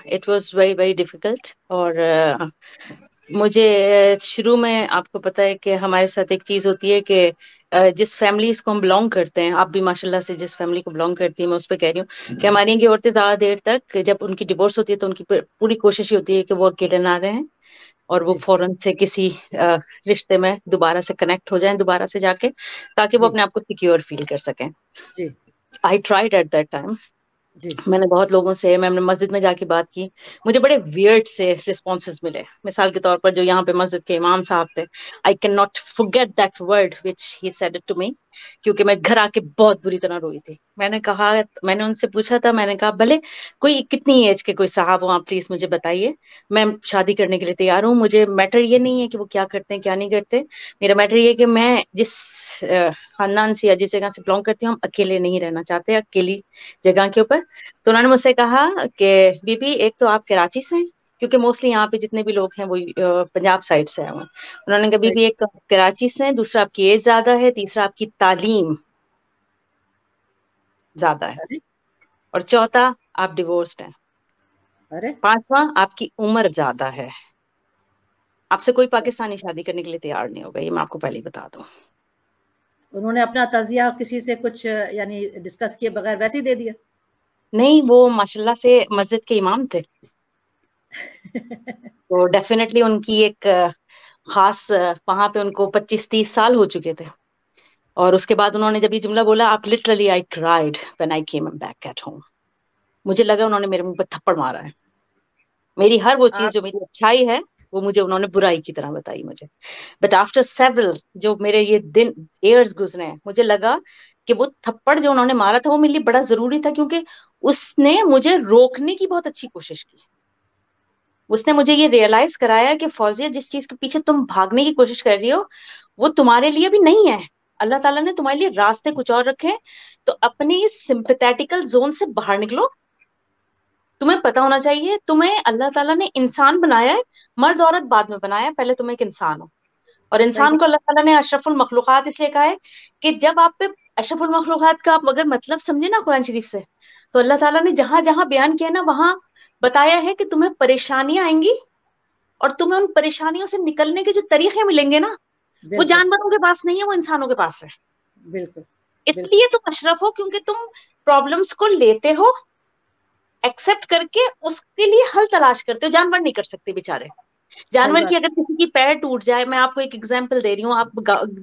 It was very very difficult. और मुझे शुरू में, आपको पता है कि हमारे साथ एक चीज होती है कि जिस फैमिलीज को हम बिलोंग करते हैं, आप भी माशाल्लाह से जिस फैमिली को बिलोंग करती है, मैं उस पर कह रही हूँ कि हमारी यहाँ की औरतें ज़्यादा देर तक, जब उनकी डिवोर्स होती है तो उनकी पूरी कोशिश ये होती है कि वो अकेले ना रहें, और वो जी फौरन से किसी रिश्ते में दोबारा से कनेक्ट हो जाएं, दोबारा से जाके, ताकि वो जी अपने आप को सिक्योर फील कर सकें। जी I tried at that time. जी मैंने बहुत लोगों से, मैंने मस्जिद में जाके बात की, मुझे बड़े वियर्ड से रिस्पॉन्सेज मिले। मिसाल के तौर पर जो यहाँ पे मस्जिद के इमाम साहब थे, I can not forget that word which he said it to me, क्योंकि मैं घर आके बहुत बुरी तरह रोई थी। मैंने कहा, मैंने उनसे पूछा था, मैंने कहा भले कोई कितनी एज के कोई साहब हो, आप प्लीज मुझे बताइए, मैं शादी करने के लिए तैयार हूँ। मुझे मैटर ये नहीं है कि वो क्या करते हैं क्या नहीं करते, मेरा मैटर ये है कि मैं जिस खानदान से या जिस जगह से बिलोंग करती हूँ, हम अकेले नहीं रहना चाहते, अकेली जगह के ऊपर। तो उन्होंने मुझसे कहा कि बीबी, एक तो आप कराची से हैं, क्योंकि मोस्टली यहाँ पे जितने भी लोग हैं वो पंजाब साइड से हैं। उन्होंने कहा सही। बीबी, एक तो आप कराची से हैं, दूसरा आपकी एज ज्यादा है, तीसरा आपकी तालीम ज्यादा है, अरे और चौथा आप डिवोर्स्ड हैं, अरे पांचवा आपकी उम्र ज्यादा है। आपसे कोई पाकिस्तानी शादी करने के लिए तैयार नहीं होगा, ये मैं आपको पहले ही बता दूं। उन्होंने अपना तजिया किसी से कुछ यानी डिस्कस किए बगैर वैसे ही दे दिया? नहीं, वो माशाल्लाह से मस्जिद के इमाम थे, तो डेफिनेटली उनकी एक खास, वहां पे उनको 25-30 साल हो चुके थे। और उसके बाद उन्होंने जब ये जुमला बोला, आप literally, I cried when I came back at home. मुझे लगा उन्होंने मेरे मुंह पे थप्पड़ मारा है। मेरी हर वो चीज आप जो मेरी अच्छाई है, वो मुझे उन्होंने बुराई की तरह बताई मुझे। बट आफ्टर सेवरल, जो मेरे ये दिन, ईयर्स गुजरे हैं, मुझे लगा कि वो थप्पड़ जो उन्होंने मारा था वो मेरे लिए बड़ा जरूरी था, क्योंकि उसने मुझे रोकने की बहुत अच्छी कोशिश की। उसने मुझे ये रियलाइज कराया कि फौजिया, जिस चीज के पीछे तुम भागने की कोशिश कर रही हो, वो तुम्हारे लिए भी नहीं है। अल्लाह ताला ने तुम्हारे लिए रास्ते कुछ और रखे हैं। तो अपने इस सिंपैथेटिकल जोन से बाहर निकलो। तुम्हें पता होना चाहिए, तुम्हें अल्लाह ताला ने इंसान बनाया है, मर्द औरत बाद में बनाया है, पहले तुम एक इंसान हो। और सही इंसान बात। को अल्लाह ताला ने अशरफुल मखलूकात इसलिए कहा है कि जब आप पे अशरफुल मखलूकात का आप अगर मतलब समझे ना कुरान शरीफ से, तो अल्लाह ताला ने जहां जहां बयान किया ना, वहां बताया है कि तुम्हें परेशानियां आएंगी, और तुम्हें उन परेशानियों से निकलने के जो तरीके मिलेंगे ना, वो बिल्कुल जानवरों के पास नहीं है, वो इंसानों के पास है। बिल्कुल बिल्कुल। इसलिए तुम अशरफ हो, क्योंकि तुम प्रॉब्लम्स को लेते हो, एक्सेप्ट करके उसके लिए हल तलाश करते हो। जानवर नहीं कर सकते बेचारे। सही जानवर की बात। अगर किसी की पैर टूट जाए, मैं आपको एक एग्जांपल दे रही हूँ, आप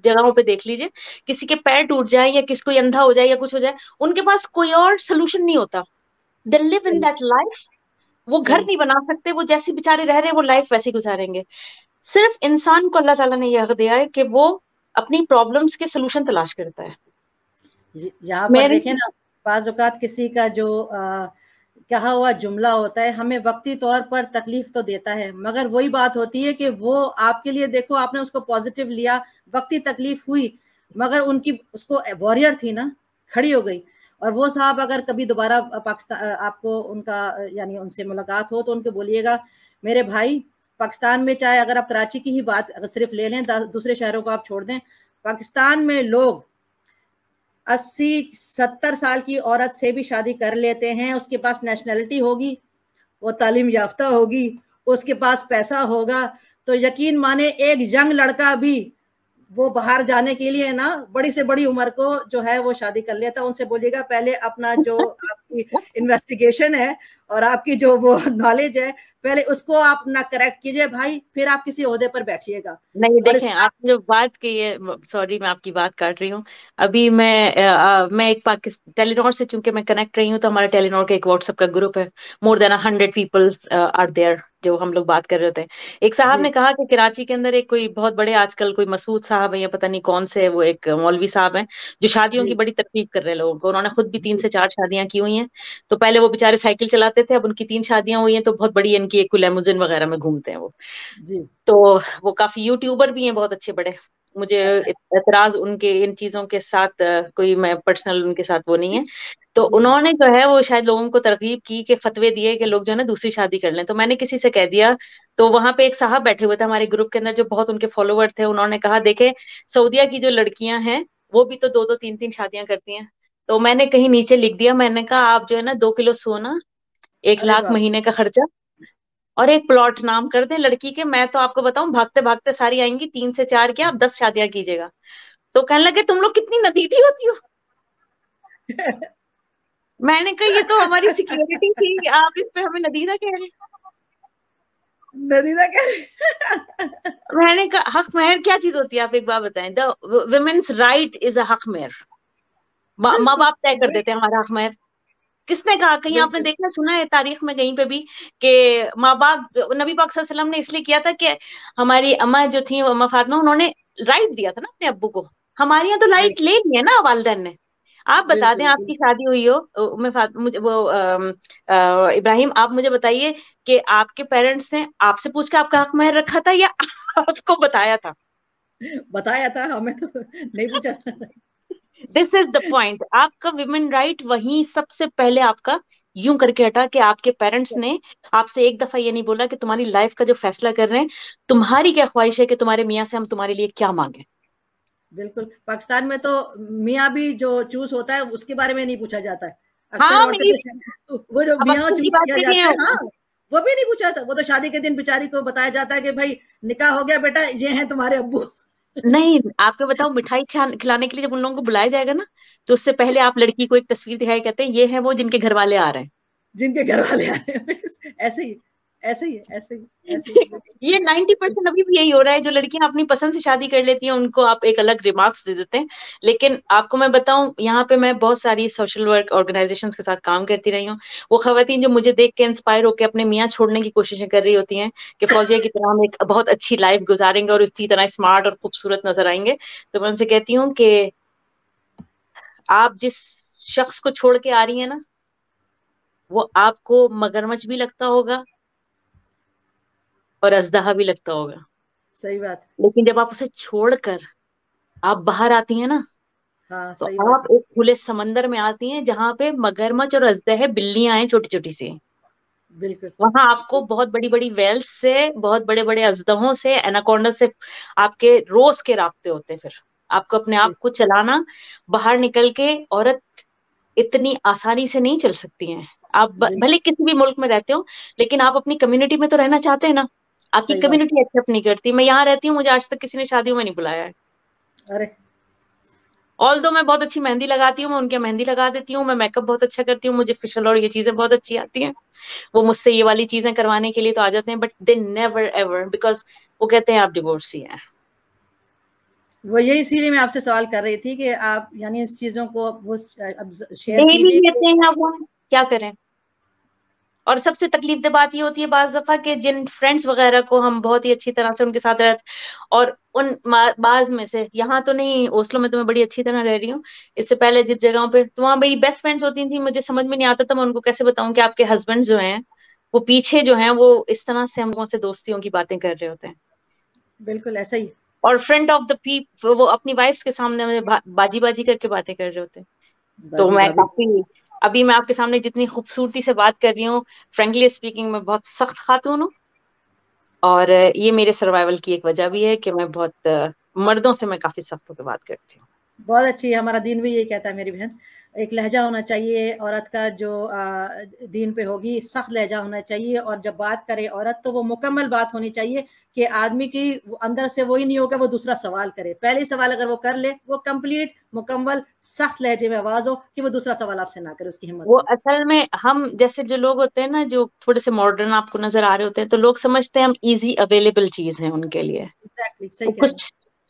जगहों पे देख लीजिए, किसी के पैर टूट जाए या किसी कोई अंधा हो जाए या कुछ हो जाए, उनके पास कोई और सोल्यूशन नहीं होता। दे लिव इन सही दैट लाइफ। वो घर सही। नहीं बना सकते, वो जैसी बेचारे रह रहे हैं वो लाइफ वैसी गुजारेंगे। सिर्फ इंसान को अल्लाह ताला ने यह हक दिया है कि वो अपनी प्रॉब्लम्स के सोल्यूशन तलाश करता है। यहाँ पर मेरे देखें ना, बाज़ औक़ात किसी का जो कहा हुआ जुमला होता है, हमें वक्ती तौर पर तकलीफ तो देता है, मगर वही बात होती है कि वो आपके लिए, देखो आपने उसको पॉजिटिव लिया, वक्ती तकलीफ हुई, मगर उनकी उसको वॉरियर थी ना, खड़ी हो गई। और वो साहब अगर कभी दोबारा पाकिस्तान आपको उनका यानी उनसे मुलाकात हो तो उनको बोलिएगा, मेरे भाई पाकिस्तान में चाहे अगर आप कराची की ही बात अगर सिर्फ ले लें, दूसरे शहरों को आप छोड़ दें, पाकिस्तान में लोग 80-70 साल की औरत से भी शादी कर लेते हैं, उसके पास नेशनैलिटी होगी, वो तालीम याफ्ता होगी, उसके पास पैसा होगा, तो यकीन माने एक यंग लड़का भी वो बाहर जाने के लिए ना बड़ी से बड़ी उम्र को जो है वो शादी कर लेता है। उनसे बोलिएगा पहले अपना जो आपकी इन्वेस्टिगेशन है और आपकी जो वो नॉलेज है, पहले उसको आप ना करेक्ट कीजिए भाई, फिर आप किसी ओहदे पर बैठिएगा। नहीं और देखें, आपने जो बात की है, सॉरी मैं आपकी बात काट रही हूँ। अभी मैं एक पाकिस्तान टेलीनॉर से, चूंकि मैं कनेक्ट रही हूँ, तो हमारे टेलीनॉर का एक व्हाट्सएप का ग्रुप है, more than 100 people are there, जो हम लोग बात कर रहे होते हैं। एक साहब जी ने कहा कि कराची के अंदर एक कोई बहुत बड़े आजकल कोई मसूद साहब है या पता नहीं कौन से, वो एक मौलवी साहब हैं जो शादियों की जी बड़ी तरकीब कर रहे हैं लोगों को। उन्होंने खुद भी तीन जी से चार शादियां की हुई हैं। तो पहले वो बेचारे साइकिल चलाते थे, अब उनकी 3 शादियां हुई हैं, तो बहुत बड़ी इनकी एक लेमुजिन वगैरह में घूमते हैं वो। जी। तो वो काफी यूट्यूबर भी हैं बहुत अच्छे बड़े। मुझे अच्छा। एतराज उनके इन चीजों के साथ कोई मैं पर्सनल उनके साथ वो नहीं है। तो जी उन्होंने जो है वो शायद लोगों को तरगीब की कि फतवे दिए कि लोग जो है ना दूसरी शादी कर लें। तो मैंने किसी से कह दिया, तो वहां पे एक साहब बैठे हुए थे हमारे ग्रुप के अंदर जो बहुत उनके फॉलोवर थे, उन्होंने कहा देखे, सऊदिया की जो लड़कियां हैं वो भी तो 2-2 3-3 शादियां करती हैं। तो मैंने कहीं नीचे लिख दिया, मैंने कहा आप जो है ना 2 किलो सोना, एक अरे लाख बाप। महीने का खर्चा और एक प्लॉट नाम कर दे लड़की के, मैं तो आपको बताऊं भागते भागते सारी आएंगी, 3 से 4 क्या आप 10 शादियां कीजिएगा। तो कहने लगे तुम लोग कितनी नदीदी होती हो। मैंने कहा ये तो हमारी सिक्योरिटी थी, आप इस पे हमें नदीदा कह रहे हैं। नदीदा कह मैंने कहा हक महर क्या चीज होती है, आप एक बात बताएं। The women's right is a हक महर। माँ बिल्कुल बाप तय कर देते बिल्कुल हैं हमारा हक महर। किसने कहा, कहीं आपने बिल्कुल। देखा है, सुना है तारीख में कहीं पे भी कि माँ बाप, नबी पाक सल्लल्लाहु अलैहि वसल्लम ने इसलिए किया था कि हमारी अम्मा जो थी अम्मा फातिमा, उन्होंने राइट दिया था ना अपने अब्बू को। हमारे यहाँ तो राइट ले लिया ना वालिदैन ने। आप बता दें, बिल्कुल आपकी शादी हुई हो मुझे वो इब्राहिम, आप मुझे बताइए कि आपके पेरेंट्स ने आपसे पूछ के आपका हक महर रखा था या आपको बताया था। बताया था हमें तो नहीं पूछा था। दिस इज द पॉइंट, आपका विमेन राइट वहीं सबसे पहले आपका यूं करके हटा कि आपके पेरेंट्स ने आपसे एक दफा ये नहीं बोला कि तुम्हारी लाइफ का जो फैसला कर रहे हैं, तुम्हारी क्या ख्वाहिश है कि तुम्हारे मियाँ से हम तुम्हारे लिए क्या मांगे। बिल्कुल, पाकिस्तान में तो मियाँ भी जो चूज होता है उसके बारे में नहीं पूछा जाता है। अक्सर हाँ औरतें मेरी, तो वो जो अब मियाँ अक्सर की चूज किया बातें भी जाता हैं। है, हाँ, वो भी नहीं पूछा था। वो तो शादी के दिन बेचारी को बताया जाता है कि भाई निकाह हो गया बेटा, ये हैं तुम्हारे अब्बू। नहीं, आपको बताओ, मिठाई खिलाने के लिए जब उन लोगों को बुलाया जाएगा ना, तो उससे पहले आप लड़की को एक तस्वीर दिखाई, कहते हैं ये है वो जिनके घर वाले आ रहे हैं। जिनके घर वाले आए हैं। ऐसे ही ऐसे ही ऐसे ही ऐसे ही। ये 90% अभी भी यही हो रहा है, जो लड़कियां अपनी पसंद से शादी कर लेती हैं उनको आप एक अलग रिमार्क्स दे देते हैं। लेकिन आपको मैं बताऊं, यहाँ पे मैं बहुत सारी सोशल वर्क ऑर्गेनाइजेशंस के साथ काम करती रही हूँ। वो खवातीन जो मुझे देख के इंस्पायर होकर अपने मियाँ छोड़ने की कोशिशें कर रही होती हैं कि फौजिया की तरह हम एक बहुत अच्छी लाइफ गुजारेंगे और इसी तरह स्मार्ट और खूबसूरत नजर आएंगे, तो मैं उनसे कहती हूँ कि आप जिस शख्स को छोड़ के आ रही है ना, वो आपको मगरमच्छ भी लगता होगा और अजदहा भी लगता होगा, सही बात। लेकिन जब आप उसे छोड़कर आप बाहर आती हैं ना, हाँ तो सही बात। आप एक खुले समंदर में आती हैं जहां पे मगरमच्छ और अजदहे बिल्लियां हैं छोटी छोटी सी। बिल्कुल वहां आपको बहुत बड़ी बड़ी वेल्स से, बहुत बड़े बड़े अजदहों से, एनाकोंडा से आपके रोज के राब्ते होते हैं। फिर आपको अपने सही। आप को चलाना, बाहर निकल के औरत इतनी आसानी से नहीं चल सकती हैं। आप बिल्कुल भले किसी भी मुल्क में रहते हो, लेकिन आप अपनी कम्युनिटी में तो रहना चाहते हैं ना। आपकी सही बात। कम्युनिटी एक्सेप्ट नहीं करती। मैं यहाँ रहती हूँ, मुझे आज तक किसी ने शादियों में नहीं बुलाया है। अरे ऑल दो मैं बहुत अच्छी मेहंदी लगाती हूँ, मैं उनके मेहंदी लगा देती हूँ, मैं मेकअप बहुत अच्छा करती हूँ, मुझे फेशियल और ये चीजें बहुत अच्छी आती हैं। वो मुझसे ये वाली चीजें करवाने के लिए तो आ जाते हैं, but they never ever, because वो कहते हैं आप डिवोर्सी हैं। वो यही इसीलिए मैं आपसे सवाल कर रही थी कि आप यानी इस चीजों को वो अब शेयर डेली कीजिए कि लेते हैं अब, वो क्या करें। और सबसे तकलीफ बात ये होती है बाज दफा कि जिन फ्रेंड्स वगैरह को हम बहुत ही अच्छी तरह से उनके साथ रहते, और उन बाज में से, यहाँ तो नहीं, ओस्लो में तो मैं बड़ी अच्छी तरह रह रही हूँ, इससे पहले जिस जगहों पे, तो वहाँ मेरी बेस्ट फ्रेंड्स होती थी, मुझे समझ में नहीं आता था मैं उनको कैसे बताऊं कि आपके हस्बैंड जो हैं वो पीछे जो हैं वो इस तरह से हम लोगों से दोस्तियों की बातें कर रहे होते हैं, बिल्कुल ऐसा ही। और फ्रंट ऑफ द पीप वो अपनी वाइफ्स के सामने में बाजी बाजी करके बातें कर रहे होते हैं। तो बाजी मैं भाभी। काफी, अभी मैं आपके सामने जितनी खूबसूरती से बात कर रही हूँ, फ्रेंकली स्पीकिंग, मैं बहुत सख्त खातून हूँ, और ये मेरे सर्वाइवल की एक वजह भी है कि मैं बहुत मर्दों से मैं काफी सख्त होकर बात करती हूँ। बहुत अच्छी है, हमारा दीन भी यही कहता है मेरी बहन, एक लहजा होना चाहिए औरत का जो दीन पे होगी, सख्त लहजा होना चाहिए, और जब बात करे औरत तो वो मुकम्मल बात होनी चाहिए कि आदमी की अंदर से वही नहीं होगा वो दूसरा सवाल करे, पहले सवाल अगर वो कर ले वो कंप्लीट मुकम्मल सख्त लहजे में आवाज हो कि वो दूसरा सवाल आपसे ना करे, उसकी हिम्मत वो हो। असल में हम जैसे जो लोग होते हैं ना, जो थोड़े से मॉडर्न आपको नजर आ रहे होते हैं, तो लोग समझते हैं हम इजी अवेलेबल चीज है उनके लिए। एग्जैक्टली, वो सही कह रहे हैं। कुछ,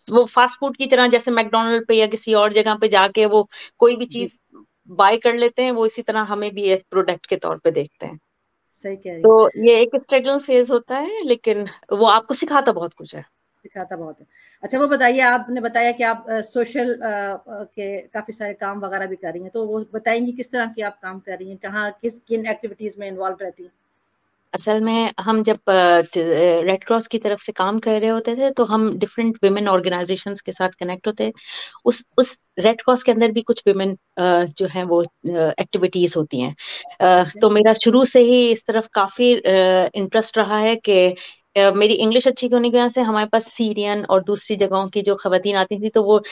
वो फास्ट फूड की तरह, जैसे मैकडोनल्ड पे या किसी और जगह पे जाके वो कोई भी जी, चीज बाय कर लेते हैं, वो इसी तरह हमें भी एक प्रोडक्ट के तौर पे देखते हैं। सही कह रही तो हैं। ये एक स्ट्रगल फेज होता है, लेकिन वो आपको सिखाता बहुत कुछ है। सिखाता बहुत है। अच्छा वो बताइए, आपने बताया कि आप सोशल के काफ़ी सारे काम वगैरह भी कर रही हैं, तो वो बताएंगी किस तरह की आप काम कर रही हैं, कहाँ किस किन एक्टिविटीज़ में इन्वॉल्व रहती हैं? असल में हम जब रेड क्रॉस की तरफ से काम कर रहे होते थे, तो हम डिफरेंट विमेन ऑर्गेनाइजेशंस के साथ कनेक्ट होते। उस रेड क्रॉस के अंदर भी कुछ विमेन जो हैं वो एक्टिविटीज होती हैं। ठीक है। तो मेरा शुरू से ही इस तरफ काफी इंटरेस्ट रहा है कि मेरी इंग्लिश अच्छी होने की वजह से हमारे पास सीरियन और दूसरी जगहों की जो खवातीन आती थी, तो वो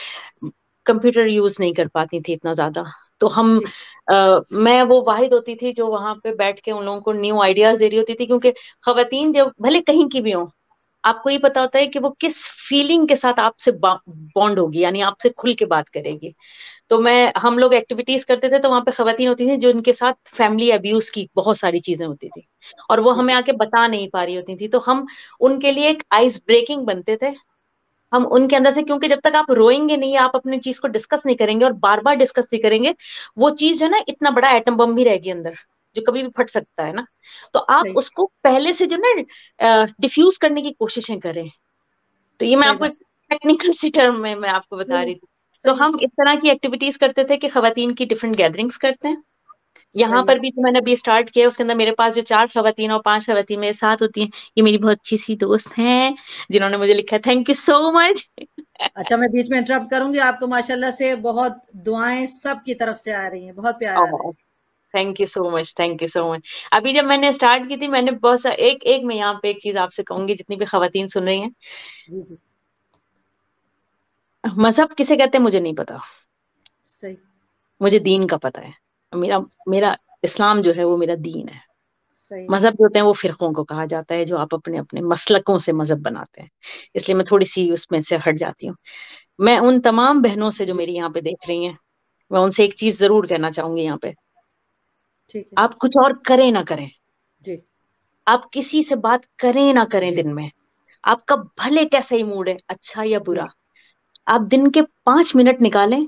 कंप्यूटर यूज नहीं कर पाती थी इतना ज्यादा। तो ठीक। मैं वो वाहिद होती थी जो वहां पे बैठ के उन लोगों को न्यू आइडियाज दे रही होती थी, क्योंकि खवातीन जब भले कहीं की भी हो, आपको ये पता होता है कि वो किस फीलिंग के साथ आपसे बॉन्ड होगी, यानी आपसे खुल के बात करेगी। तो हम लोग एक्टिविटीज करते थे, तो वहां पे खवातीन होती थी जो उनके साथ फैमिली अब्यूज की बहुत सारी चीजें होती थी, और वो ठीक हमें है। आके बता नहीं पा रही होती थी, तो हम उनके लिए एक आइस ब्रेकिंग बनते थे। हम उनके अंदर से, क्योंकि जब तक आप रोएंगे नहीं, आप अपनी चीज को डिस्कस नहीं करेंगे और बार बार डिस्कस नहीं करेंगे, वो चीज जो है ना, इतना बड़ा एटम बम भी रहेगी अंदर, जो कभी भी फट सकता है ना, तो आप सही। उसको पहले से जो ना डिफ्यूज करने की कोशिशें करें। तो ये मैं सही आपको बात। एक टेक्निकल सी टर्म में मैं आपको बता सही है। रही थी। तो सही है। हम इस तरह की एक्टिविटीज करते थे कि खवातीन की डिफरेंट गैदरिंग्स करते हैं। यहाँ सही है। पर भी जो मैंने अभी स्टार्ट किया है, उसके अंदर मेरे पास जो 4 खवातीन और 5 खवातीन मेरे साथ होती हैं, ये मेरी बहुत अच्छी सी दोस्त हैं जिन्होंने मुझे लिखा है, थैंक यू सो मच। अच्छा मैं बीच में इंटरप्ट करूंगी, आपको माशाल्लाह से बहुत दुआएं सबकी तरफ से आ रही हैं, बहुत प्यार आ रहा है। Thank you so much, thank you so much. अभी जब मैंने स्टार्ट की थी, मैंने बहुत सा, एक एक मैं यहाँ पे एक चीज आपसे कहूंगी, जितनी भी खवातीन सुन रही हैं, जी जी। मजहब किसे कहते हैं मुझे नहीं पता, सही। मुझे दीन का पता है। मेरा मेरा इस्लाम जो है वो मेरा दीन है। सही। मजहब जो होते हैं वो फिरकों को कहा जाता है, जो आप अपने अपने मसलकों से मजहब बनाते हैं, इसलिए मैं थोड़ी सी उसमें से हट जाती हूँ। मैं उन तमाम बहनों से जो जी। मेरी यहाँ पे देख रही हैं, मैं उनसे एक चीज जरूर कहना चाहूंगी यहाँ पे, ठीक है। आप कुछ और करें ना करें, जी। आप किसी से बात करें ना करें जी। दिन में, आपका भले कैसा ही मूड है, अच्छा या जी। बुरा, आप दिन के 5 मिनट निकालें,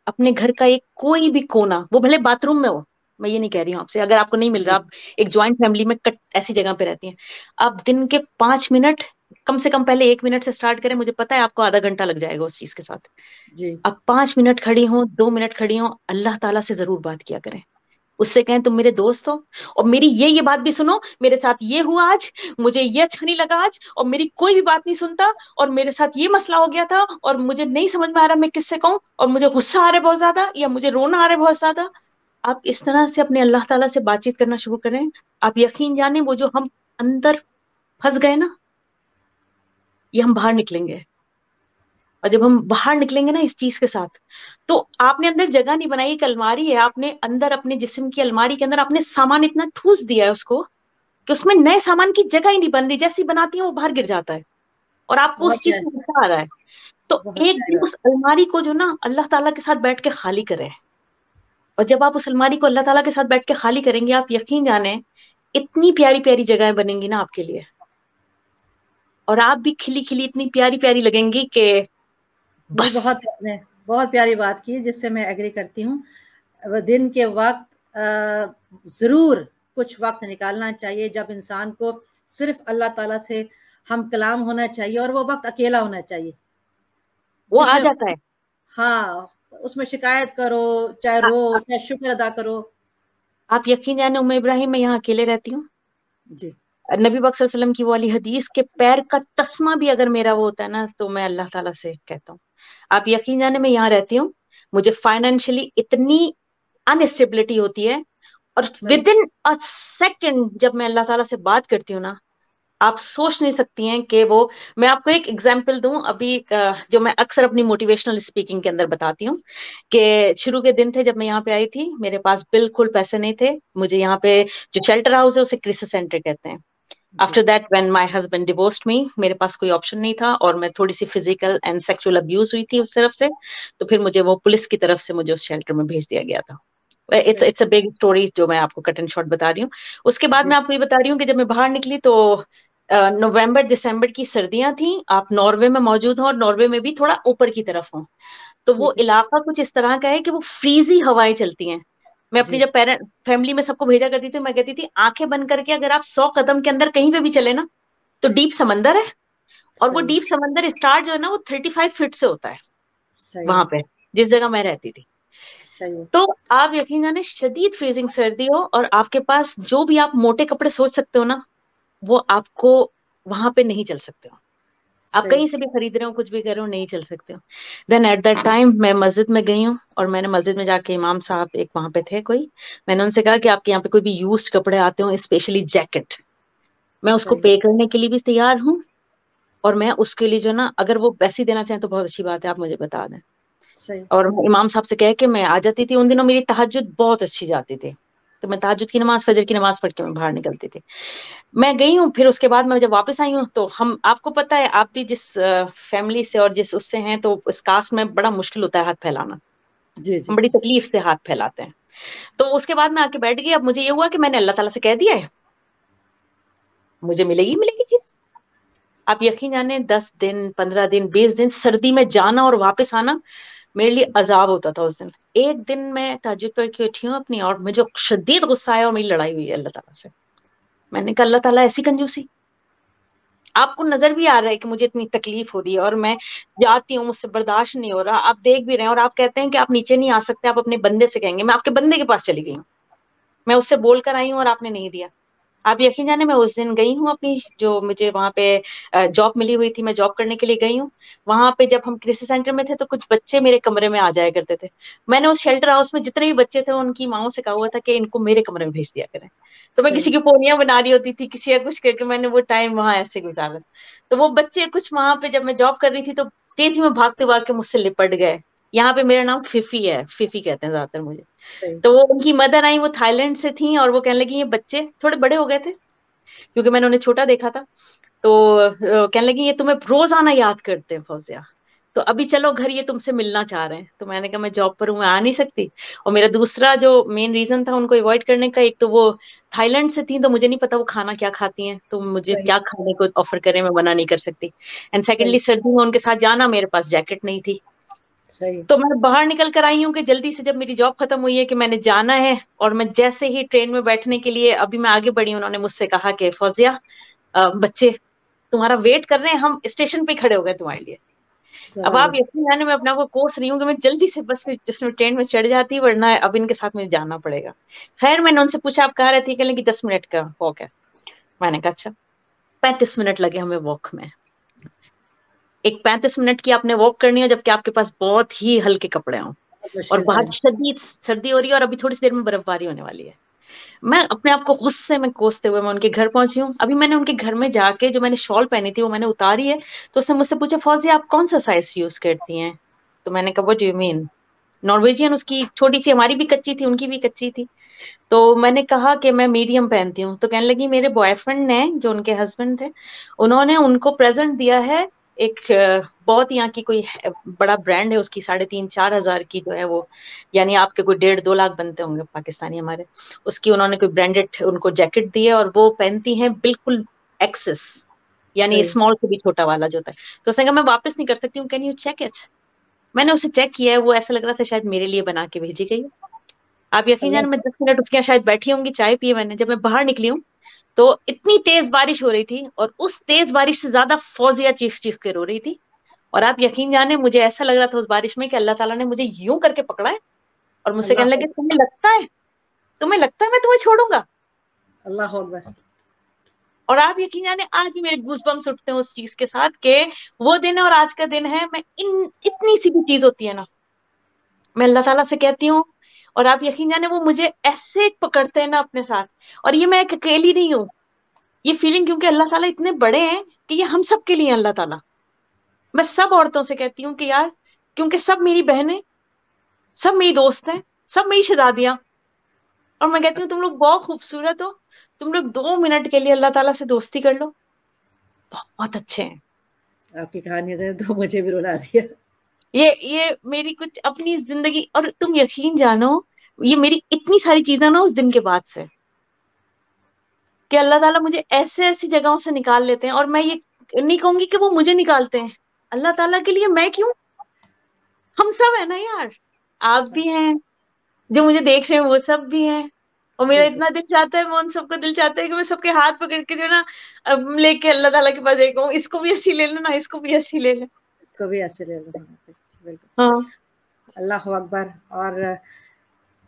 अपने घर का एक कोई भी कोना, वो भले बाथरूम में हो, मैं ये नहीं कह रही हूँ आपसे, अगर आपको नहीं मिल रहा, जी। आप एक जॉइंट फैमिली में कट ऐसी जगह पे रहती हैं, आप दिन के 5 मिनट, कम से कम पहले 1 मिनट से स्टार्ट करें, मुझे पता है आपको आधा घंटा लग जाएगा उस चीज के साथ। जी। आप 5 मिनट खड़ी हो, 2 मिनट खड़ी हो, अल्लाह ताला से जरूर बात किया करें, उससे कहें तुम मेरे दोस्त हो, और मेरी ये बात भी सुनो, मेरे साथ ये हुआ आज, मुझे ये अच्छा नहीं लगा आज, और मेरी कोई भी बात नहीं सुनता, और मेरे साथ ये मसला हो गया था, और मुझे नहीं समझ में आ रहा मैं किससे कहूं, और मुझे गुस्सा आ रहा है बहुत ज्यादा, या मुझे रोना आ रहा है बहुत ज्यादा। आप इस तरह से अपने अल्लाह ताला से बातचीत करना शुरू करें, आप यकीन जाने वो जो हम अंदर फंस गए ना, ये हम बाहर निकलेंगे। और जब हम बाहर निकलेंगे ना इस चीज के साथ, तो आपने अंदर जगह नहीं बनाई, एक अलमारी है, आपने अंदर अपने जिस्म की अलमारी के अंदर आपने सामान इतना ठूस दिया है उसको, कि उसमें नए सामान की जगह ही नहीं बन रही, जैसी बनाती है वो बाहर गिर जाता है, और आपको बहुत उस चीज प्यार। में गुस्सा आ रहा है। तो बहुत एक प्यारी दिन बात। उस अलमारी को जो ना अल्लाह ताला के साथ बैठ के खाली करें, और जब आप उस अलमारी को अल्लाह ताला के साथ बैठ के खाली करेंगे, आप यकीन जाने इतनी प्यारी प्यारी जगहें बनेंगी ना आपके लिए, और आप भी खिली खिली इतनी प्यारी प्यारी लगेंगी कि जी, बस। बहुत आपने बहुत प्यारी बात की जिससे मैं एग्री करती हूँ। दिन के वक़्त ज़रूर कुछ वक्त निकालना चाहिए जब इंसान को सिर्फ अल्लाह ताला से हम कलाम होना चाहिए, और वो वक्त अकेला होना चाहिए, वो आ जिसमें जाता है। हाँ उसमें शिकायत करो, चाहे आ, रो, आ, चाहे शुक्र अदा करो। आप यकीन जाने उम्मे इब्राहिम, मैं यहाँ अकेले रहती हूँ। जी नबी पाक सल्लल्लाहु अलैहि वसल्लम की वो वाली हदीस के पैर का तस्मा भी अगर मेरा वो होता है ना, तो मैं अल्लाह ताला से कहता हूँ। आप यकीन जाने मैं यहाँ रहती हूँ, मुझे फाइनेंशियली इतनी अनस्टेबिलिटी होती है, और सही। विद इन अ सेकेंड जब मैं अल्लाह ताला से बात करती हूँ ना, आप सोच नहीं सकती हैं कि वो, मैं आपको एक एग्जांपल दूं अभी, जो मैं अक्सर अपनी मोटिवेशनल स्पीकिंग के अंदर बताती हूँ, कि शुरू के दिन थे जब मैं यहाँ पे आई थी, मेरे पास बिल्कुल पैसे नहीं थे। मुझे यहाँ पे जो शेल्टर हाउस है उसे क्रिसिस सेंटर कहते हैं। जी after that when my husband divorced me, मेरे पास कोई ऑप्शन नहीं था, और मैं थोड़ी सी फिजिकल एंड सेक्सुअल अब्यूज हुई थी उस तरफ से, तो फिर मुझे वो पुलिस की तरफ से मुझे उस शेल्टर में भेज दिया गया था। इट्स सही। इट्स अ बिग स्टोरी जो मैं आपको कट एंड शॉर्ट बता रही हूँ। उसके बाद जी मैं आपको ये बता रही हूँ कि जब मैं बाहर निकली तो नवंबर दिसंबर की सर्दियां थी, आप नॉर्वे में मौजूद हो, और नॉर्वे में भी थोड़ा ऊपर की तरफ हो, तो वो ठीक है। इलाका कुछ इस तरह का है कि वो फ्रीजी हवाएं चलती हैं। मैं अपनी जी जब पेरेंट फैमिली में सबको भेजा करती थी, मैं कहती थी आंखें बंद करके अगर आप 100 कदम के अंदर कहीं पे भी चले ना, तो डीप समंदर है, और वो सही। डीप समंदर स्टार्ट जो है ना वो 35 फीट से होता है सही। वहां पे, जिस जगह मैं रहती थी। सही। तो आप यकीन जाने शदीद फ्रीजिंग सर्दी हो, और आपके पास जो भी आप मोटे कपड़े सोच सकते हो ना, वो आपको वहां पे नहीं चल सकते हो। आप सही। कहीं से भी खरीद रहे हो, कुछ भी कर रहे हो, नहीं चल सकते हो। देन एट दैट टाइम मैं मस्जिद में गई हूँ, और मैंने मस्जिद में जाके इमाम साहब एक वहां पे थे कोई, मैंने उनसे कहा कि आपके यहाँ पे कोई भी यूज्ड कपड़े आते हो, स्पेशली जैकेट, मैं उसको सही। पे करने के लिए भी तैयार हूँ, और मैं उसके लिए जो ना, अगर वो पैसे देना चाहें तो बहुत अच्छी बात है, आप मुझे बता दें। सही। और इमाम साहब से कह के मैं आ जाती थी। उन दिनों मेरी तहज्जुद बहुत अच्छी जाती थी, तो मैं तहज्जुद की नमाज, फजर की नमाज पढ़ के मैं बाहर निकलती थी। मैं गई हूँ, फिर उसके बाद मैं जब वापस आई हूँ, तो हम, आपको पता है, आप भी जिस फैमिली से और जिस उससे हैं, तो इस कास्ट में बड़ा मुश्किल होता है हाथ फैलाना, जी हम जी। बड़ी तकलीफ से हाथ फैलाते हैं। तो उसके बाद मैं आके बैठ गई। अब मुझे ये हुआ कि मैंने अल्लाह ताला से कह दिया है, मुझे मिलेगी मिलेगी चीज। आप यकीन जाने 10 दिन 15 दिन 20 दिन सर्दी में जाना और वापस आना मेरे लिए अजाब होता था उस दिन। एक दिन मैं तहज्जुद पढ़ के उठी हूँ अपनी, और मुझे शदीद गुस्सा आया, और मेरी लड़ाई हुई है अल्लाह ताला से। मैंने कहा अल्लाह ताला ऐसी कंजूसी, आपको नजर भी आ रहा है कि मुझे इतनी तकलीफ हो रही है, और मैं जाती हूँ, मुझसे बर्दाश्त नहीं हो रहा, आप देख भी रहे हैं, और आप कहते हैं कि आप नीचे नहीं आ सकते, आप अपने बंदे से कहेंगे। मैं आपके बंदे के पास चली गई हूँ, मैं उससे बोल कर आई हूँ, और आपने नहीं दिया। आप यकीन जाने मैं उस दिन गई हूँ अपनी, जो मुझे वहां पे जॉब मिली हुई थी, मैं जॉब करने के लिए गई हूँ। वहां पे जब हम कृषि सेंटर में थे, तो कुछ बच्चे मेरे कमरे में आ जाया करते थे। मैंने उस शेल्टर हाउस में जितने भी बच्चे थे, उनकी माओ से कहा हुआ था कि इनको मेरे कमरे में भेज दिया करें। तो मैं किसी सही। की पोनियां बना रही होती थी, किसी या कुछ करके मैंने वो टाइम वहां ऐसे गुजारा। तो वो बच्चे कुछ वहां पे, जब मैं जॉब कर रही थी, तो तेजी में भागते भाग के मुझसे लिपट गए। यहाँ पे मेरा नाम फिफी है, फिफी कहते हैं ज्यादातर मुझे। सही। तो वो उनकी मदर आई, वो थाईलैंड से थी, और वो कहने लगी ये बच्चे थोड़े बड़े हो गए थे, क्योंकि मैंने उन्हें छोटा देखा था। तो कहने लगी ये तुम्हें रोजाना याद करते हैं फौजिया, तो अभी चलो घर, ये तुमसे मिलना चाह रहे हैं। तो मैंने कहा मैं जॉब पर हूँ, मैं आ नहीं सकती। और मेरा दूसरा जो मेन रीजन था उनको अवॉइड करने का, एक तो वो थाईलैंड से थी, तो मुझे नहीं पता वो खाना क्या खाती हैं, तो मुझे सही। क्या खाने को ऑफर करें, मैं मना नहीं कर सकती। एंड सही। सेकेंडली सर्दी में उनके साथ जाना, मेरे पास जैकेट नहीं थी। सही। तो मैं बाहर निकल कर आई हूँ कि जल्दी से, जब मेरी जॉब खत्म हुई है कि मैंने जाना है, और मैं जैसे ही ट्रेन में बैठने के लिए अभी मैं आगे बढ़ी, उन्होंने मुझसे कहा कि फौजिया, बच्चे तुम्हारा वेट कर रहे हैं, हम स्टेशन पे खड़े हो गए तुम्हारे लिए। अब आप जबरदस्त। यकीन जाने मैं अपने आप को कोस रही हूँ कि मैं जल्दी से बस में, जिसमें ट्रेन में चढ़ जाती, वरना अब इनके साथ मुझे जाना पड़ेगा। खैर मैंने उनसे पूछा आप कहाँ रहती है, कहने की 10 मिनट का वॉक है। मैंने कहा अच्छा। 35 मिनट लगे हमें वॉक में। एक 35 मिनट की आपने वॉक करनी है, जबकि आपके पास बहुत ही हल्के कपड़े हों, बहुत और मुश्किल बाहर टाइम। शदीद सर्दी हो रही है, और अभी थोड़ी सी देर में बर्फबारी होने वाली है। मैं अपने आप को गुस्से में कोसते हुए मैं उनके घर पहुंची हूँ। अभी मैंने उनके घर में जाके जो मैंने शॉल पहनी थी वो मैंने उतारी है, तो उसने मुझसे पूछा फौजी आप कौन सा साइज यूज करती हैं। तो मैंने कहा what do you mean. Norwegian उसकी छोटी सी, हमारी भी कच्ची थी, उनकी भी कच्ची थी। तो मैंने कहा कि मैं मीडियम पहनती हूँ। तो कहने लगी मेरे बॉयफ्रेंड ने, जो उनके हस्बैंड थे, उन्होंने उनको प्रेजेंट दिया है एक बहुत यहाँ की कोई बड़ा ब्रांड है, उसकी 3,500-4,000 की जो है वो, यानी आपके कोई 1.5-2 लाख बनते होंगे पाकिस्तानी हमारे, उसकी उन्होंने कोई ब्रांडेड उनको जैकेट दी है, और वो पहनती हैं बिल्कुल एक्सेस, यानी सही। स्मॉल से भी छोटा वाला जो होता है। तो उसने कहा मैं वापस नहीं कर सकती हूँ, कैन यू चेक इट। मैंने उसे चेक किया है, वो ऐसा लग रहा था शायद मेरे लिए बना के भेजी गई है। आप यकीन अल्लाह। जाने मैं 10 मिनट उसके यहाँ शायद बैठी होंगी, चाय पी है मैंने। जब मैं बाहर निकली हूँ तो इतनी तेज बारिश हो रही थी, और उस तेज बारिश से ज्यादा फौजिया चीख चीख के रो रही थी। और आप यकीन जाने मुझे ऐसा लग रहा था उस बारिश में कि अल्लाह ताला ने मुझे यूं करके पकड़ा है और मुझसे कहने अल्लाह लगे, तुम्हें लगता है मैं तुम्हें छोड़ूंगा? अल्लाह अकबर। और आप यकीन जाने आज भी मेरे गूज बम्स उठते हैं उस चीज के साथ के वो दिन है और आज का दिन है। मैं इतनी सी भी चीज होती है ना, मैं अल्लाह ताला से कहती हूँ, और आप यकीन जाने वो मुझे ऐसे पकड़ते हैं ना अपने साथ। और ये मैं एक अकेली नहीं हूँ, ये फीलिंग, क्योंकि अल्लाह ताला इतने बड़े हैं कि ये हम सब के लिए हैं अल्लाह ताला। मैं सब औरतों से कहती हूँ कि यार, क्योंकि सब मेरी बहनें, सब मेरी दोस्त हैं, सब मेरी शहजादियां, और मैं कहती हूँ तुम लोग बहुत खूबसूरत हो, तुम लोग 2 मिनट के लिए अल्लाह ताला से दोस्ती कर लो, बहुत अच्छे हैं। आपकी कहानी ने तो मुझे भी रुला दिया। ये मेरी कुछ अपनी जिंदगी, और तुम यकीन जानो, ये मेरी इतनी सारी चीजें ना उस दिन के बाद से, कि अल्लाह ताला मुझे ऐसे ऐसी जगहों से निकाल लेते हैं। और मैं ये नहीं कहूंगी कि वो मुझे निकालते हैं, अल्लाह ताला के लिए मैं क्यों, हम सब है ना यार। आप भी हैं, जो मुझे देख रहे हैं वो सब भी हैं। और मेरा बिल्कुल। इतना दिल चाहता है, मैं उन सबको दिल चाहता है कि मैं सबके हाथ पकड़ के जो है ना, अब लेके अल्लाह ताला के पास एक इसको भी ऐसी ले लो ना, इसको भी ऐसी ले लो। इसको भी ऐसे ले लो। बिल्कुल। हाँ। अल्लाह अकबर। और